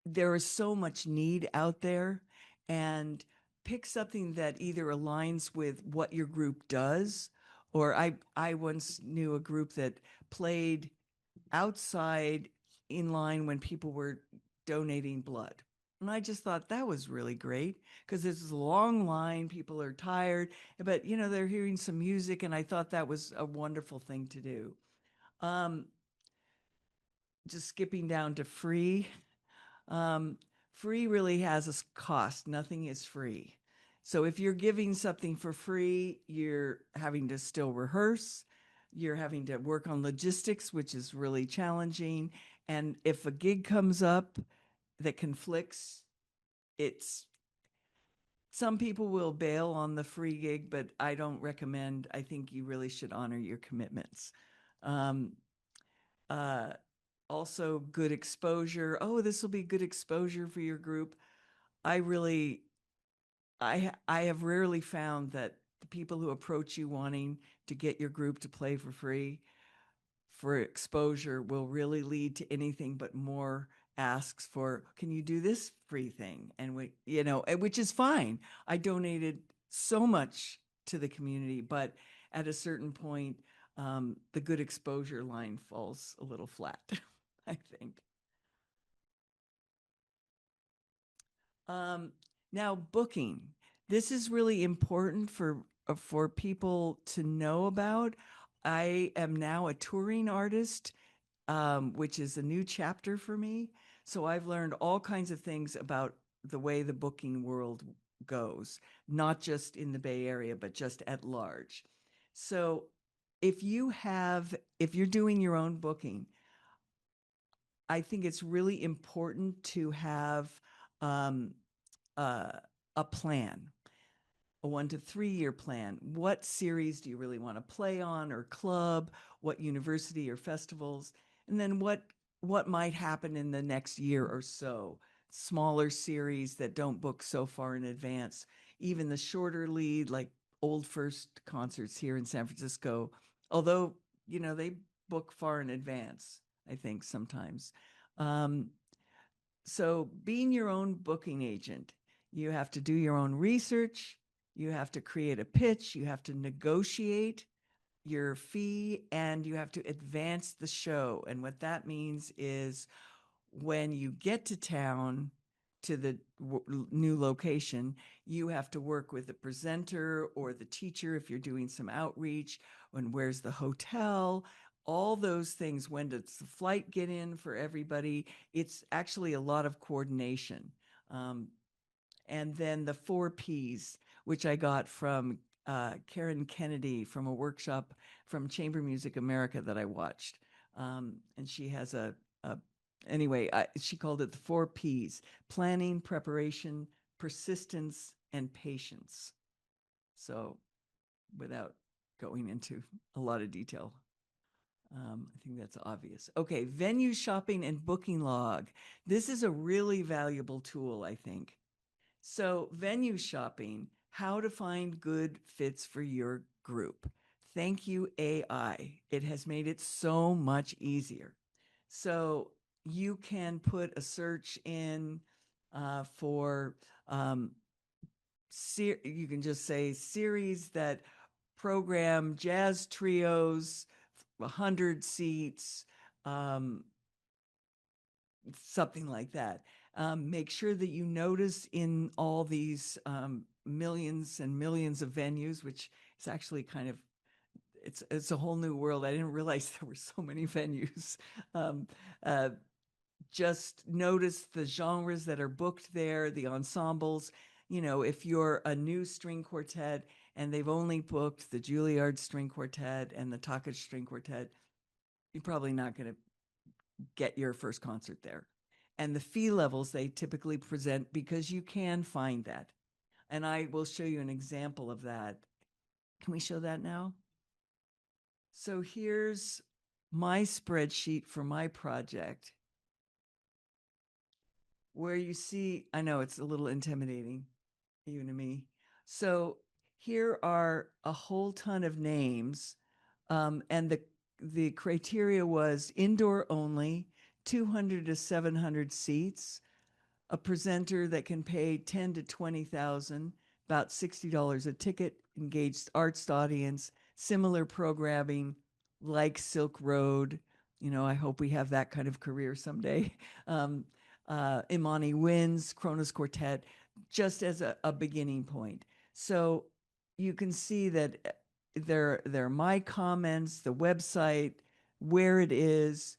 there is so much need out there, and pick something that either aligns with what your group does, or I once knew a group that played outside in line when people were donating blood. And I just thought that was really great, because there's this long line, people are tired, but they're hearing some music, and I thought that was a wonderful thing to do. Just skipping down to free. Free really has a cost. Nothing is free. So if you're giving something for free, you're having to still rehearse. You're having to work on logistics, which is really challenging. And if a gig comes up that conflicts, some people will bail on the free gig, but I don't recommend. I think you really should honor your commitments. Also, good exposure. Oh, this will be good exposure for your group. I have rarely found that the people who approach you wanting to get your group to play for free for exposure will really lead to anything but more asks for, can you do this free thing? And which is fine. I donated so much to the community, but at a certain point, the good exposure line falls a little flat, I think. Now, booking. This is really important for people to know about. I am now a touring artist, which is a new chapter for me. So I've learned all kinds of things about the way the booking world goes, not just in the Bay Area, but just at large. So if you're doing your own booking, I think it's really important to have um, uh, a plan, a 1 to 3 year plan. What series do you really want to play on, or club? What university or festivals? And then what might happen in the next year or so? Smaller series that don't book so far in advance. Even the shorter lead, like Old First concerts here in San Francisco, although they book far in advance, I think sometimes. Um, so being your own booking agent, you have to do your own research, you have to create a pitch, you have to negotiate your fee, and you have to advance the show. And what that means is when you get to town, to the new location, you have to work with the presenter or the teacher if you're doing some outreach, and where's the hotel, all those things. When does the flight get in for everybody? It's actually a lot of coordination. And then the 4 Ps, which I got from Karen Kennedy from a workshop from Chamber Music America that I watched. And she has anyway, she called it the 4 Ps: planning, preparation, persistence, and patience. So without going into a lot of detail, I think that's obvious. Okay, venue shopping and booking log. This is a really valuable tool, I think. So venue shopping, how to find good fits for your group. Thank you, AI. It has made it so much easier. So you can put a search in for, you can just say series that program jazz trios, 100 seats, something like that. Make sure that you notice in all these millions and millions of venues, which is actually kind of, it's a whole new world. I didn't realize there were so many venues. Um, uh, just notice the genres that are booked there, the ensembles. If you're a new string quartet and they've only booked the Juilliard String Quartet and the Takach String Quartet, you're probably not going to get your first concert there. And the fee levels they typically present, because you can find that. And I will show you an example of that. Can we show that now? So here's my spreadsheet for my project, where you see, I know it's a little intimidating, even to me. So here are a whole ton of names. And the criteria was indoor only, 200 to 700 seats, a presenter that can pay 10 to 20,000, about $60 a ticket, engaged arts audience, similar programming like Silk Road. I hope we have that kind of career someday. Imani Wins, Kronos Quartet, just as a beginning point. So you can see that there are my comments, the website, where it is,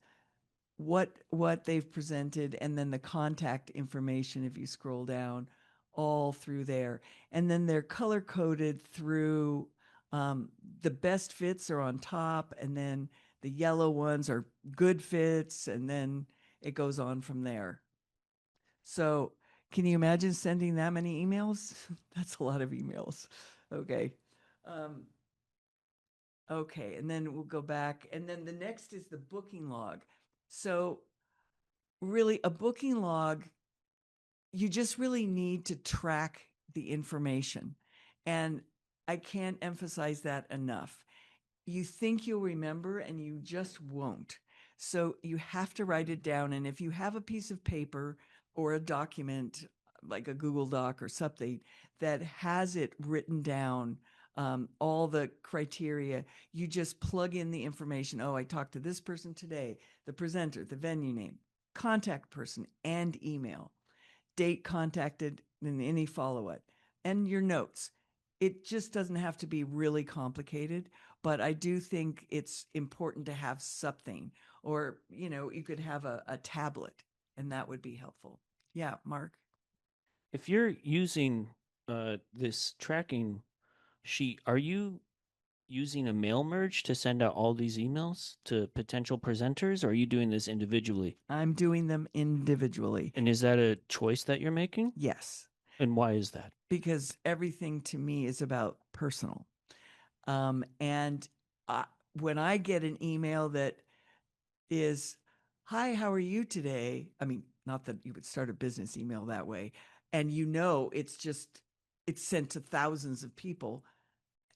what they've presented, and then the contact information, if you scroll down, all through there. And then they're color coded through, the best fits are on top, and then the yellow ones are good fits, and then it goes on from there. So can you imagine sending that many emails? That's a lot of emails. Okay. Okay, and then we'll go back. And then the next is the booking log. So really, a booking log, you just really need to track the information. And I can't emphasize that enough. You think you'll remember, and you just won't. So you have to write it down. And if you have a piece of paper or a document, like a Google Doc or something, that has it written down, all the criteria, you just plug in the information. Oh, I talked to this person today, the presenter, the venue name, contact person, and email, date contacted, and any follow-up, and your notes. It just doesn't have to be really complicated, but I do think it's important to have something, or, you could have a tablet, and that would be helpful. Yeah, Mark? If you're using this tracking sheet, are you using a mail merge to send out all these emails to potential presenters, or are you doing this individually? I'm doing them individually. And is that a choice that you're making? Yes. And why is that? Because everything to me is about personal. And when I get an email that is, "Hi, how are you today?" I mean, not that you would start a business email that way. And it's sent to thousands of people.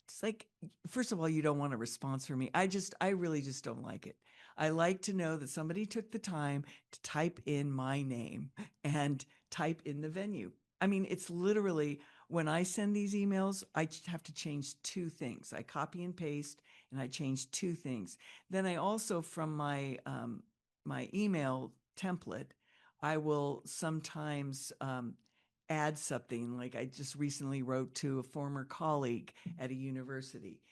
It's like, first of all, you don't want a response from me. I really just don't like it. I like to know that somebody took the time to type in my name and type in the venue. I mean, it's literally, when I send these emails, I have to change two things. I copy and paste, and I change two things. Then I also, from my email template, I will sometimes add something. Like, I just recently wrote to a former colleague at a university.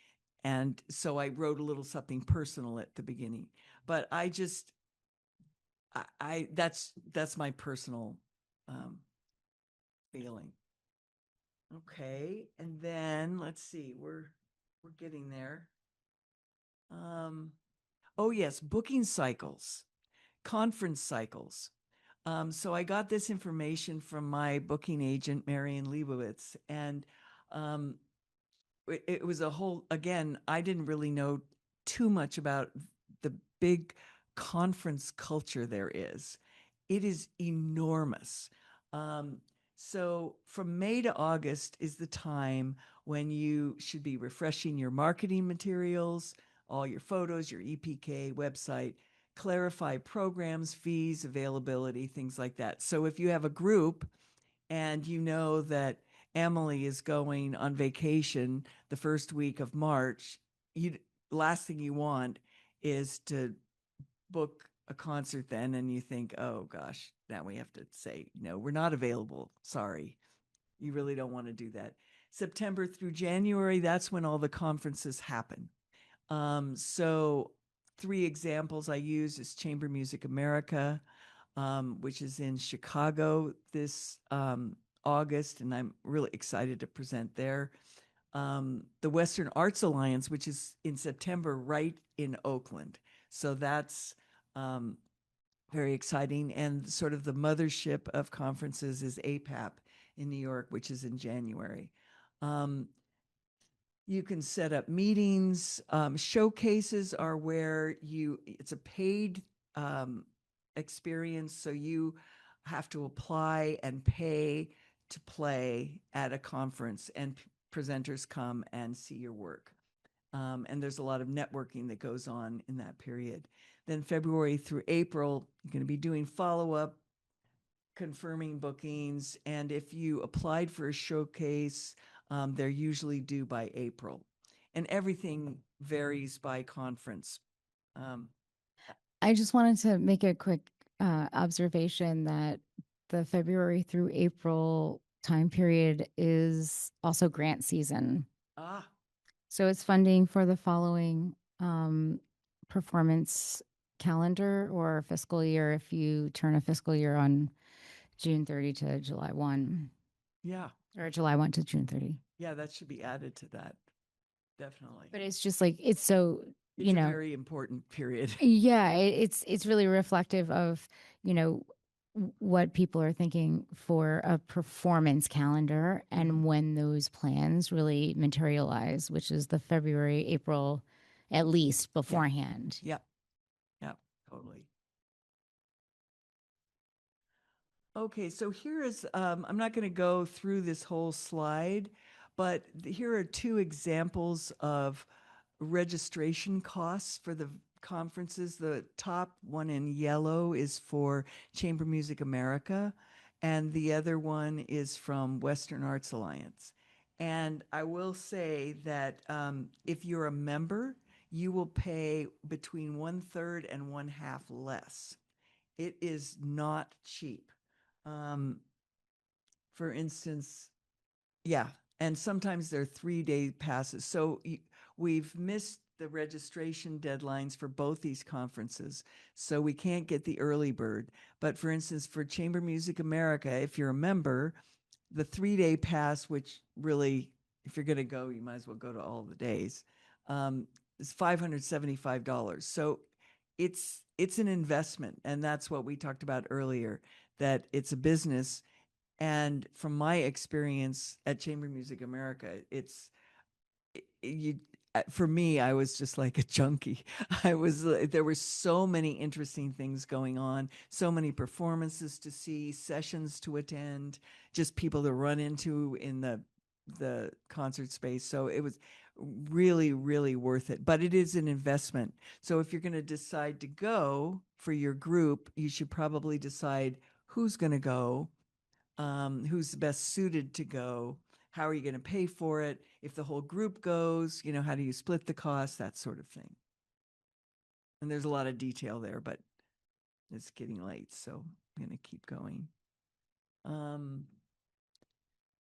And so I wrote a little something personal at the beginning. But that's my personal feeling. Okay, and then let's see, we're getting there. Oh yes, booking cycles, conference cycles. So I got this information from my booking agent, Marion Leibowitz, and it was a whole, again, I didn't really know too much about the big conference culture there is. It is enormous. So from May to August is the time when you should be refreshing your marketing materials, all your photos, your EPK website, clarify programs, fees, availability, things like that. So if you have a group and you know that Emily is going on vacation the first week of March, last thing you want is to book a concert then, and you think, oh gosh, now we have to say, no, we're not available. Sorry. You really don't want to do that. September through January, that's when all the conferences happen. So 3 examples I use is Chamber Music America, which is in Chicago this August, and I'm really excited to present there. The Western Arts Alliance, which is in September, right in Oakland. So that's very exciting. And sort of the mothership of conferences is APAP in New York, which is in January. You can set up meetings. Showcases are where it's a paid experience. So you have to apply and pay to play at a conference, and presenters come and see your work. And there's a lot of networking that goes on in that period. Then February through April, you're going to be doing follow-up, confirming bookings. And if you applied for a showcase, they're usually due by April. And everything varies by conference. I just wanted to make a quick observation that the February through April time period is also grant season. So it's funding for the following performance calendar or fiscal year if you turn a fiscal year on June 30 to July 1. Yeah. Or July 1 to June 30. Yeah, that should be added to that. Definitely. But it's just like, it's so, it's a very important period. Yeah, it's really reflective of, what people are thinking for a performance calendar and when those plans really materialize, which is the February, April, at least beforehand. Yep. Yep, totally. Okay, so here is, I'm not going to go through this whole slide, but here are 2 examples of registration costs for the conferences. The top one in yellow is for Chamber Music America, and the other one is from Western Arts Alliance. And I will say that if you're a member, you will pay between 1/3 and 1/2 less. It is not cheap. For instance, yeah, and sometimes they're 3-day passes. So we've missed the registration deadlines for both these conferences, so we can't get the early bird. But for instance, for Chamber Music America, if you're a member, the 3-day pass, which really, if you're going to go, you might as well go to all the days, is $575. So it's an investment, and that's what we talked about earlier, that it's a business. And from my experience at Chamber Music America, you for me, I was just like a junkie. There were so many interesting things going on, so many performances to see, sessions to attend, just people to run into in the concert space. So it was really, really worth it. But it is an investment. So if you're going to decide to go for your group, you should probably decide who's going to go, who's the best suited to go, how are you going to pay for it, if the whole group goes, how do you split the cost, that sort of thing. And there's a lot of detail there, but it's getting late, so I'm going to keep going.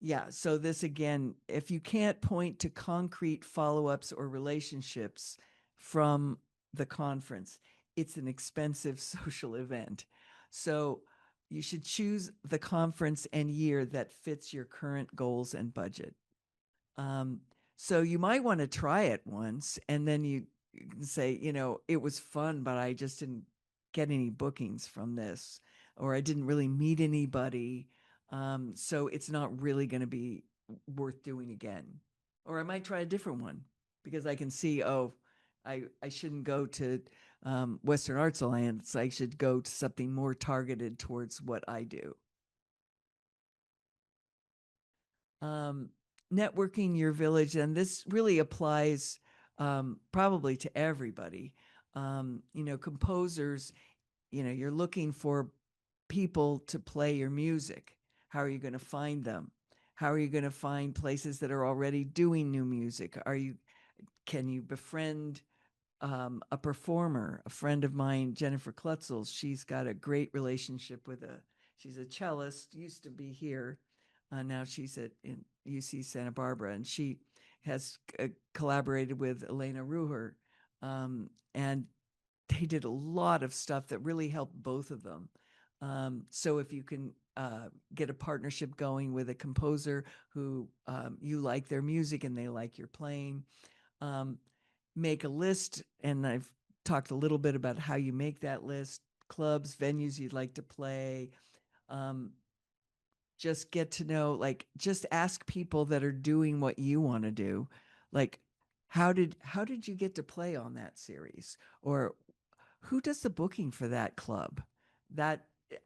Yeah, so this again, if you can't point to concrete follow-ups or relationships from the conference, it's an expensive social event. So you should choose the conference and year that fits your current goals and budget. So you might want to try it once, and then you can say, it was fun, but I just didn't get any bookings from this, or I didn't really meet anybody. So it's not really going to be worth doing again. Or I might try a different one because I can see, I shouldn't go to Western Arts Alliance. I should go to something more targeted towards what I do. Networking your village, and this really applies probably to everybody. Composers, you're looking for people to play your music. How are you going to find them? How are you going to find places that are already doing new music? Can you befriend a performer? A friend of mine, Jennifer Klutzel, she's got a great relationship with she's a cellist, used to be here. Now she's in UC Santa Barbara, and she has collaborated with Elena Ruher. And they did a lot of stuff that really helped both of them. So if you can get a partnership going with a composer who you like their music and they like your playing, make a list. And I've talked a little bit about how you make that list, clubs, venues you'd like to play. Just get to know, just ask people that are doing what you want to do. Like, how did you get to play on that series? Or who does the booking for that club?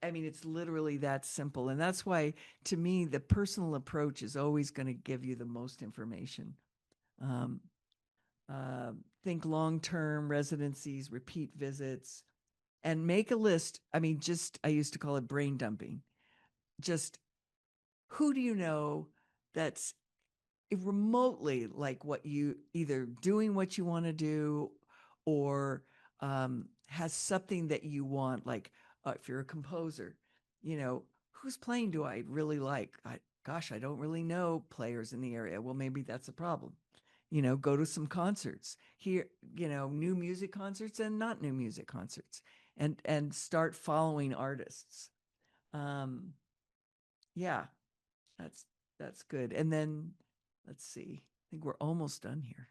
It's literally that simple. And that's why, to me, the personal approach is always going to give you the most information. Think long-term residencies, repeat visits, and make a list. I used to call it brain dumping. Just who do you know that's remotely like what you, either doing what you want to do, or has something that you want, like if you're a composer, whose playing do I really like? I don't really know players in the area. Well, maybe that's a problem. Go to some concerts here, new music concerts and not new music concerts, and start following artists. Yeah, that's good. And then let's see, I think we're almost done here.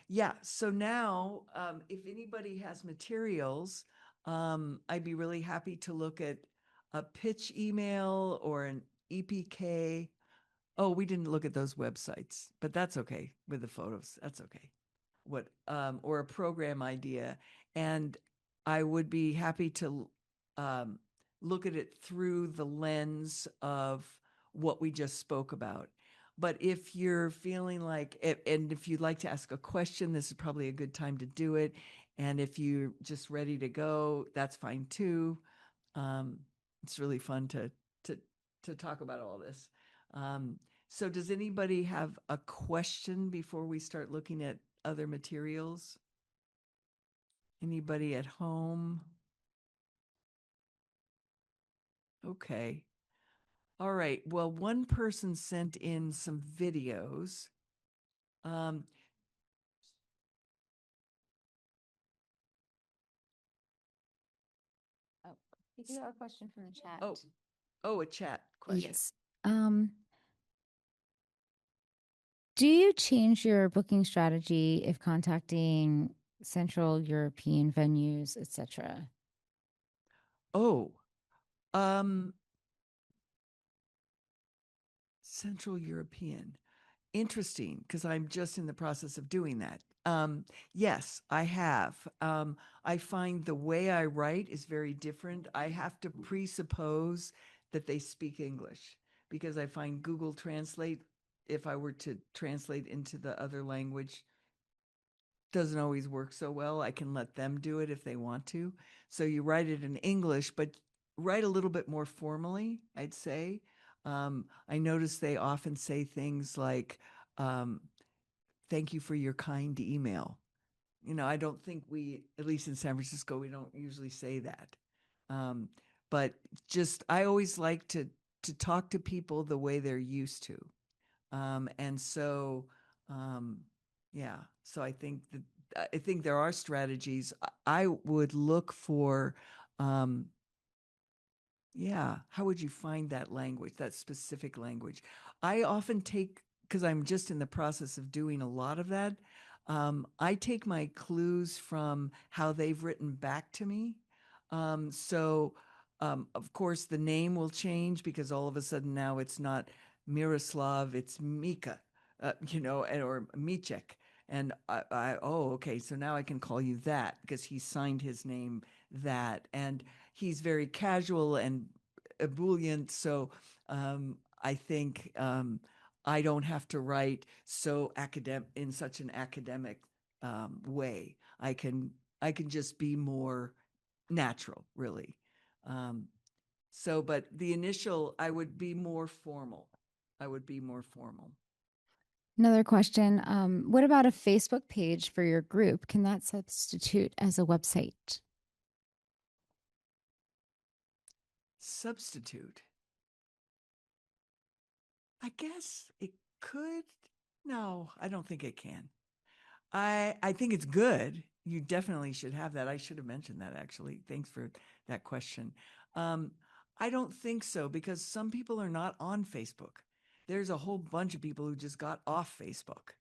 Yeah, so now if anybody has materials, I'd be really happy to look at a pitch email or an EPK. Oh, we didn't look at those websites, but that's okay with the photos. That's okay. Or a program idea. And I would be happy to look at it through the lens of what we just spoke about. But if you're feeling like, and if you'd like to ask a question, this is probably a good time to do it. And if you're just ready to go, that's fine too. It's really fun to talk about all this. So does anybody have a question before we start looking at other materials? Anybody at home? Okay. All right. Well, one person sent in some videos. We do have a question from the chat. Oh, Oh, a chat question. Yes. Do you change your booking strategy if contacting Central European venues, etc.? Oh, Central European. Interesting, because I'm just in the process of doing that. Yes, I have. I find the way I write is very different. I have to presuppose that they speak English because I find Google Translate, if I were to translate into the other language, doesn't always work so well. I can let them do it if they want to. So you write it in English, but write a little bit more formally, I'd say. I notice they often say things like, thank you for your kind email. I don't think at least in San Francisco, we don't usually say that. But I always like to talk to people the way they're used to. And so, yeah, so I think there are strategies. I would look for, yeah, how would you find that language, that specific language? I often because I'm just in the process of doing a lot of that, I take my clues from how they've written back to me. Of course, the name will change because all of a sudden now it's not Miroslav, it's Mika, or Michek. And okay, so now I can call you that because he signed his name that. And he's very casual and ebullient. So I think I don't have to write in such an academic way. I can just be more natural, really. But the initial, I would be more formal. Another question. What about a Facebook page for your group? Can that substitute as a website? Substitute. I guess it could. No, I don't think it can. I think it's good. You definitely should have that. I should have mentioned that, actually. Thanks for that question. I don't think so because some people are not on Facebook. There's a whole bunch of people who just got off Facebook.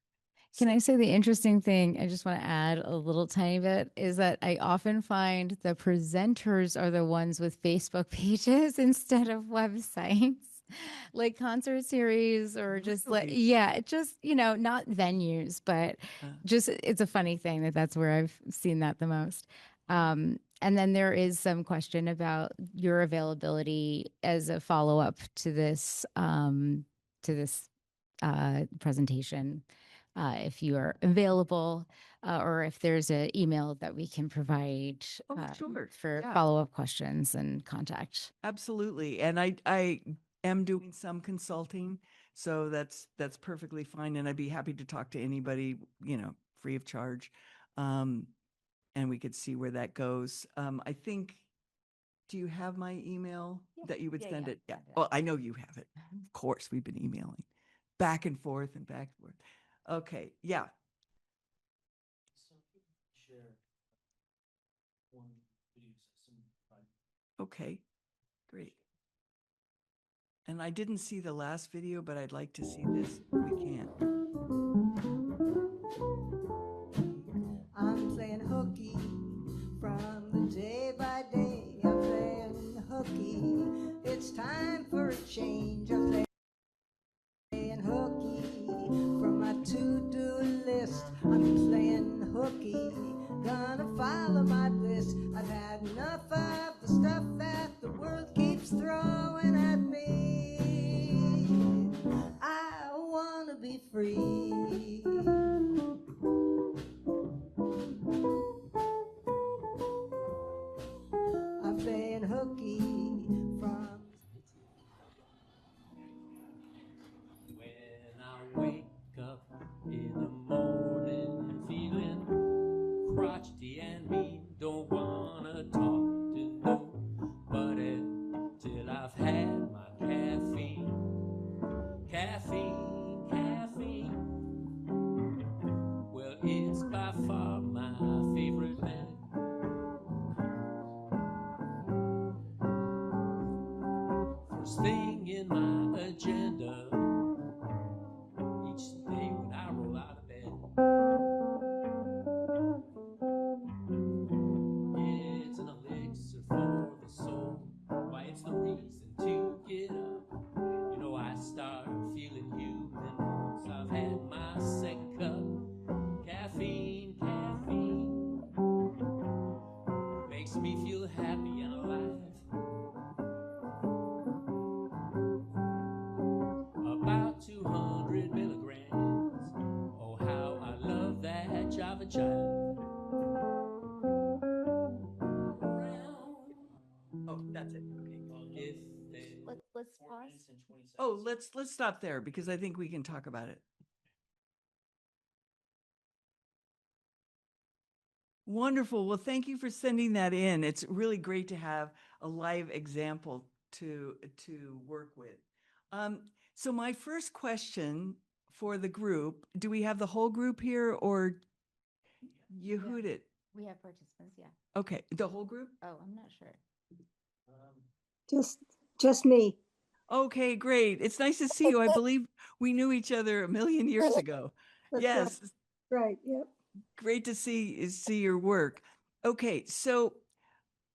Can I say the interesting thing? I just want to add a little tiny bit is that I often find the presenters are the ones with Facebook pages instead of websites. Like concert series or just not venues, but just it's a funny thing that's where I've seen that the most. And then there is some question about your availability as a follow-up to this presentation. If you are available, or if there's an email that we can provide for follow-up questions and contact. Absolutely. And I am doing some consulting, so that's perfectly fine. And I'd be happy to talk to anybody, free of charge. And we could see where that goes. I think, do you have my email that you would send it? Yeah. Well, I know you have it. Of course, we've been emailing back and forth and back and forth. Okay. Yeah. Okay. Great. And I didn't see the last video, but I'd like to see this. We can. I'm playing hooky from the day by day. I'm playing hooky. It's time for a change. I'm playing hooky from my to-do list. I'm playing hooky. Gonna follow my bliss. I've had enough of the stuff that the world keeps throwing at me. I wanna be free. I'm playing hooky from. When I wake up in the morning feeling crotchety and mean, don't wanna talk to nobody till I've had my caffeine. Caffeine, caffeine. Well, it's by far my favorite man. First let's stop there because I think we can talk about it. Wonderful. Well, thank you for sending that in. It's really great to have a live example to work with. So my first question for the group, do we have the whole group here or Yehudit? We have participants, yeah. Okay, the whole group? Oh, I'm not sure. Just me. Okay, great. It's nice to see you. I believe we knew each other a million years ago. That's Yes. Right. Yep. Great to see your work. Okay, so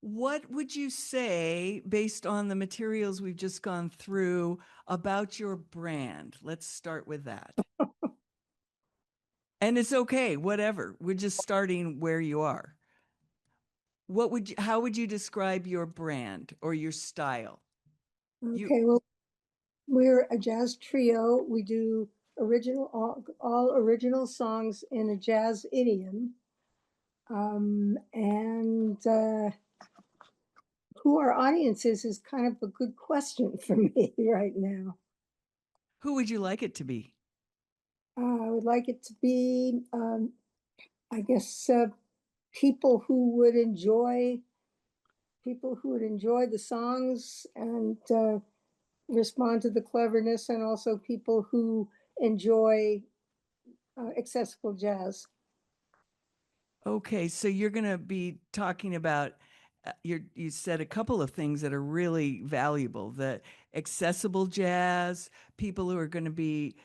what would you say, based on the materials we've just gone through, about your brand? Let's start with that. And it's okay, whatever. We're just starting where you are. How would you describe your brand or your style? Okay. Well, we're a jazz trio. We do all original songs in a jazz idiom. And who our audience is kind of a good question for me right now. Who would you like it to be? I would like it to be, I guess, people who would enjoy the songs and respond to the cleverness, and also people who enjoy accessible jazz. Okay, so you're going to be talking about you said a couple of things that are really valuable: the accessible jazz, people who are going to be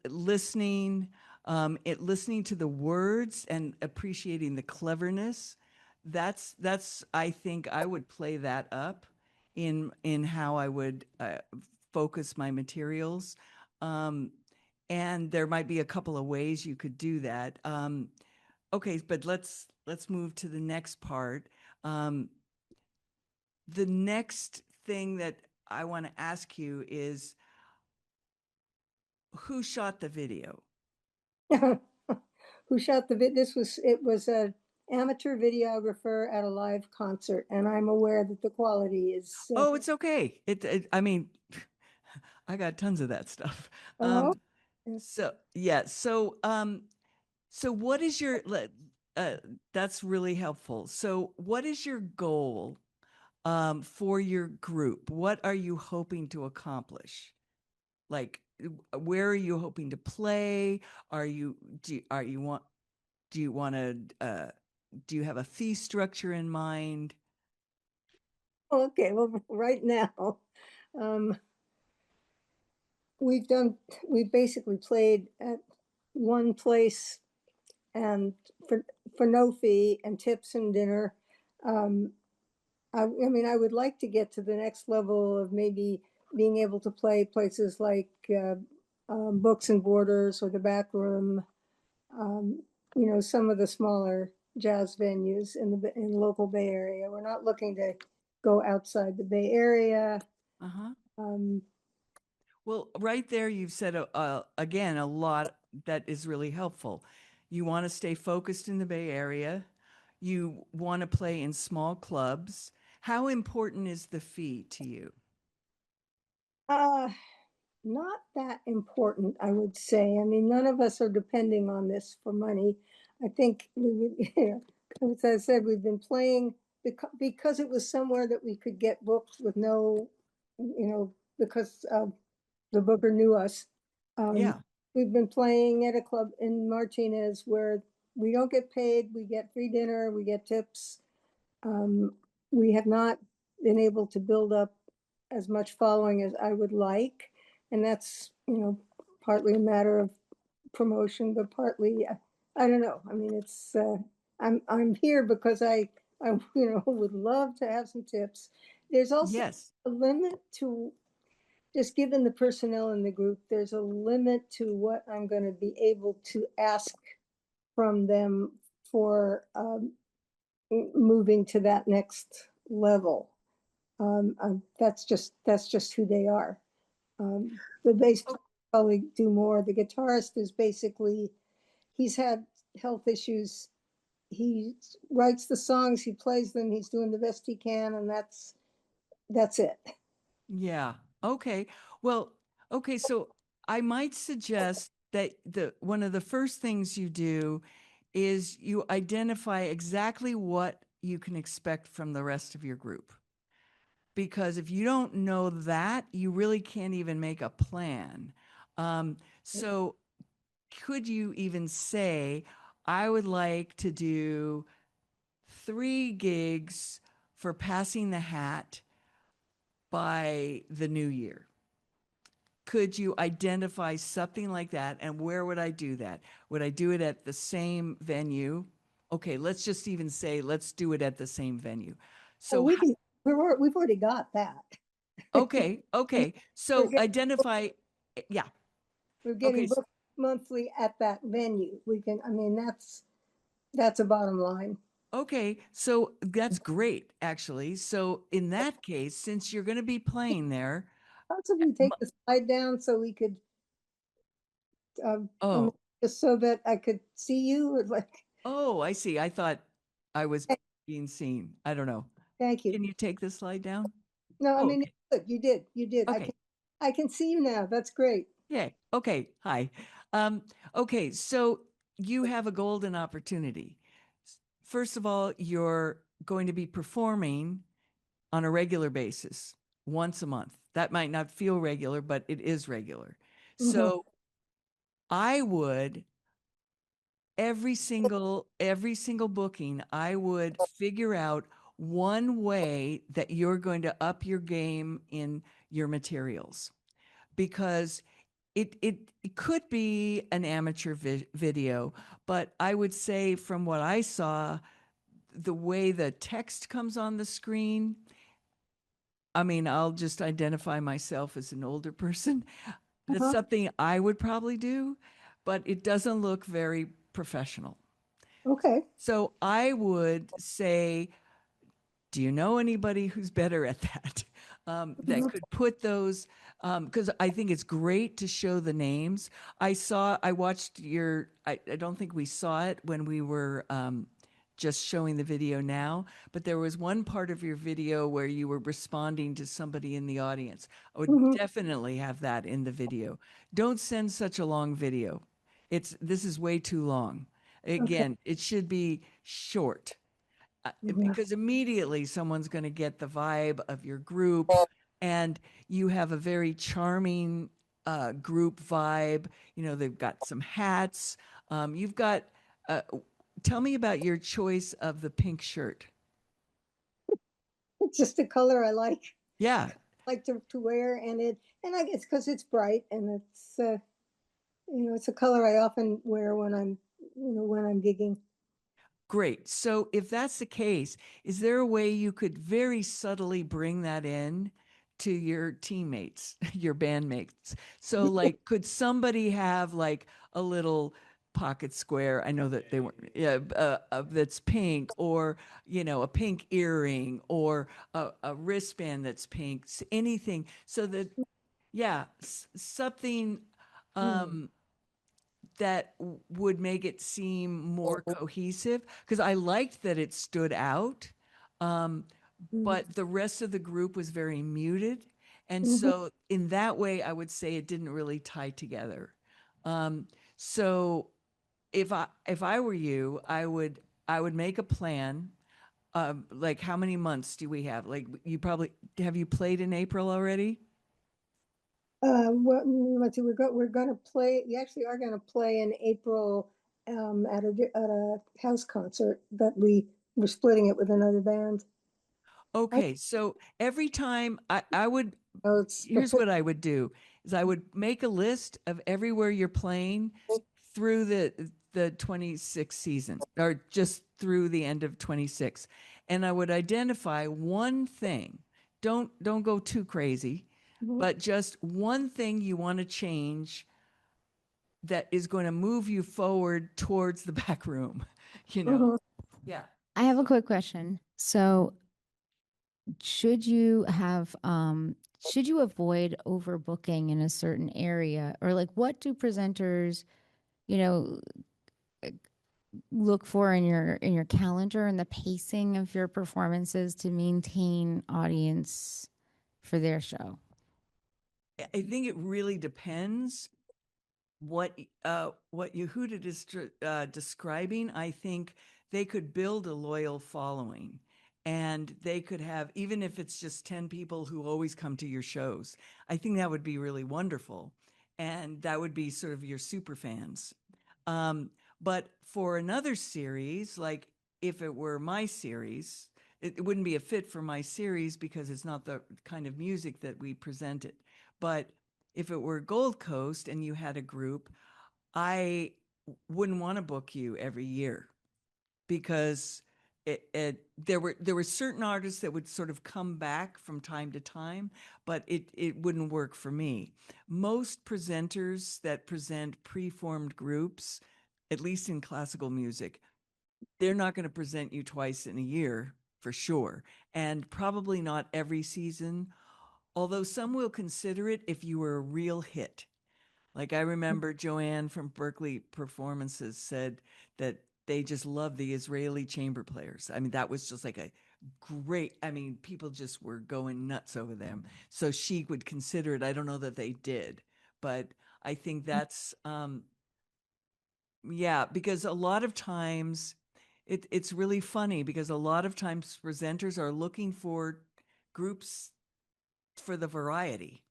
listening, listening to the words and appreciating the cleverness. That's I think I would play that up in how I would focus my materials. And there might be a couple of ways you could do that. Okay, but let's move to the next part. The next thing that I want to ask you is, who shot the video? Who shot the video? It was an amateur videographer at a live concert, and I'm aware that the quality is. Oh, it's okay. I mean, I got tons of that stuff. So yeah, so what is your? That's really helpful. So, what is your goal for your group? What are you hoping to accomplish? Like, where are you hoping to play? Do you have a fee structure in mind? Okay, well, right now, we've basically played at one place and for no fee and tips and dinner. I mean, I would like to get to the next level of maybe being able to play places like Books and Borders or the Back Room, some of the smaller jazz venues in the local Bay Area. We're not looking to go outside the Bay Area. Well, right there, you've said again a lot that is really helpful. You want to stay focused in the Bay Area. You want to play in small clubs. How important is the fee to you? Not that important, I would say. I mean, none of us are depending on this for money. I think as I said, we've been playing because it was somewhere that we could get booked with no, because the booker knew us. Yeah. We've been playing at a club in Martinez where we don't get paid. We get free dinner. We get tips. We have not been able to build up as much following as I would like. And that's, partly a matter of promotion, but partly, I don't know. I mean, it's, I'm here because I would love to have some tips. There's also a limit to, just given the personnel in the group, there's a limit to what I'm going to be able to ask from them for moving to that next level. That's just who they are. The bass player probably do more. The guitarist is basically, he's had health issues. He writes the songs, he plays them, he's doing the best he can, and that's it. Yeah. Okay. Well, okay, so I might suggest that one of the first things you do is you identify exactly what you can expect from the rest of your group. Because if you don't know that, you really can't even make a plan. So could you even say, I would like to do 3 gigs for passing the hat by the new year? Could you identify something like that? And where would I do that? Would I do it at the same venue? Okay, let's just even say, let's do it at the same venue. Well, So, we've already got that. okay, okay. So getting- identify, yeah. We're getting Okay, booked monthly at that venue. We can, I mean, that's a bottom line. okay, so that's great, actually. So in that case, since you're going to be playing there, Possibly take the slide down so we could, I mean, oh, just so that I could see you, or like, oh, I see. I thought I was being seen. I don't know. thank you. Can you take the slide down? No, I Oh, mean, okay. good, you did. Okay. I can see you now. That's great. Yeah. Okay. Hi. Okay. So you have a golden opportunity. First of all, you're going to be performing on a regular basis, once a month. That might not feel regular, but it is regular. So I would every single booking, I would figure out one way that you're going to up your game in your materials, because it could be an amateur video, but I would say from what I saw, the way the text comes on the screen, I mean, I'll just identify myself as an older person. That's something I would probably do, but it doesn't look very professional. Okay. So I would say, do you know anybody who's better at that? That could put those, because I think it's great to show the names. I watched I don't think we saw it when we were just showing the video now, but there was one part of your video where you were responding to somebody in the audience. I would definitely have that in the video. Don't send such a long video. This is way too long. Again, it should be short. Because immediately someone's going to get the vibe of your group, and you have a very charming group vibe. You know, they've got some hats. You've got, tell me about your choice of the pink shirt. It's just a color I like. Yeah. Like to wear, and I guess because it's bright and it's, it's a color I often wear when I'm gigging. Great. So if that's the case, is there a way you could very subtly bring that in to your teammates, your bandmates? So like, could somebody have like a little pocket square? I know that they weren't, yeah, that's pink, or, a pink earring, or a wristband that's pink, anything. So that, yeah, something, that would make it seem more cohesive, because I liked that it stood out, but the rest of the group was very muted. And so in that way, I would say it didn't really tie together. So if I were you, I would make a plan. Like, how many months do we have? Like, have you played in April already? Let's see, we're going to play. You actually are going to play in April at a house concert that we're splitting it with another band. Okay, so every time I would, Oh, here's what I would do, is I would make a list of everywhere you're playing through the 26 season, or just through the end of 26. And I would identify one thing. Don't go too crazy, but just one thing you want to change that is going to move you forward towards the back room, Yeah. I have a quick question. So should you avoid overbooking in a certain area, or like what do presenters, you know, look for in your calendar and the pacing of your performances to maintain audience for their show? I think it really depends what Yehuda is describing. I think they could build a loyal following, and they could have, even if it's just 10 people who always come to your shows. I think that would be really wonderful, and that would be sort of your super fans. But for another series, like if it were my series, it wouldn't be a fit for my series because it's not the kind of music that we presented. But if it were Gold Coast and you had a group, I wouldn't want to book you every year because there were certain artists that would sort of come back from time to time, but it wouldn't work for me. Most presenters that present preformed groups, at least in classical music, they're not going to present you twice in a year for sure, and probably not every season, although some will consider it if you were a real hit. Like I remember Joanne from Berkeley Performances said that they just love the Israeli chamber players. I mean, that was just like a great, I mean, people just were going nuts over them. So she would consider it. I don't know that they did, but I think that's, yeah, because a lot of times it's really funny because a lot of times presenters are looking for groups for the variety.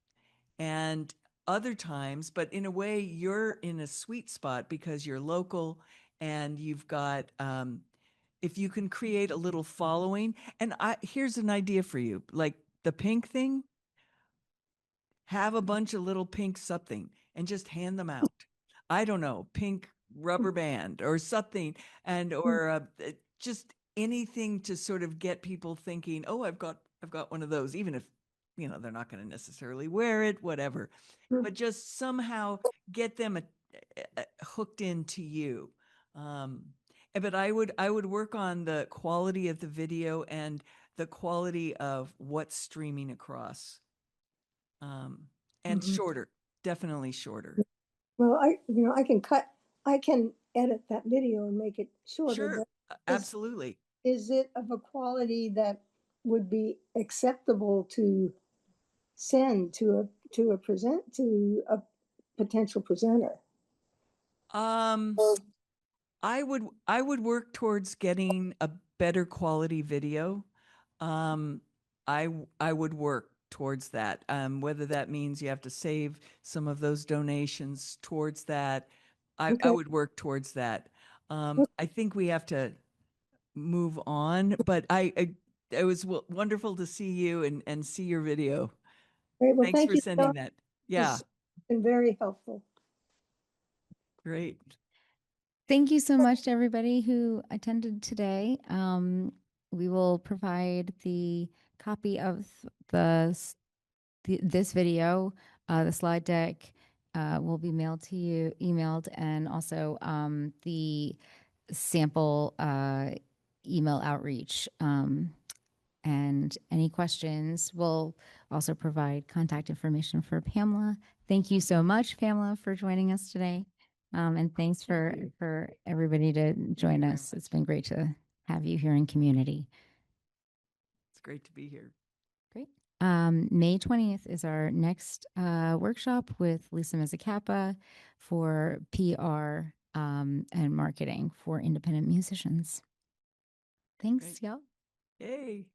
And other times, but in a way, you're in a sweet spot because you're local and you've got, if you can create a little following. And here's an idea for you, like the pink thing, have a bunch of little pink something and just hand them out. I don't know, pink rubber band or something, and or just anything to sort of get people thinking, oh, I've got one of those, even if they're not going to necessarily wear it, whatever, but just somehow get them hooked into you. But I would work on the quality of the video and the quality of what's streaming across. And shorter, definitely shorter. Well, I can edit that video and make it shorter, Sure, but absolutely. Is it of a quality that would be acceptable to send to a potential presenter? I would work towards getting a better quality video. I would work towards that. Whether that means you have to save some of those donations towards that, I would work towards that. I think we have to move on, but it was wonderful to see you and see your video. Great. Well, Thanks thank for you. sending that. Yeah. It's been very helpful. Great. Thank you so much to everybody who attended today. We will provide the copy of this video, the slide deck will be mailed to you, emailed, and also the sample email outreach. And any questions, we'll also provide contact information for Pamela. Thank you so much, Pamela, for joining us today. And thanks for everybody to join us. It's been great to have you here in community. It's great to be here. Great. May 20th is our next workshop with Lisa Mezzacappa for PR and marketing for independent musicians. Thanks, y'all. Yay.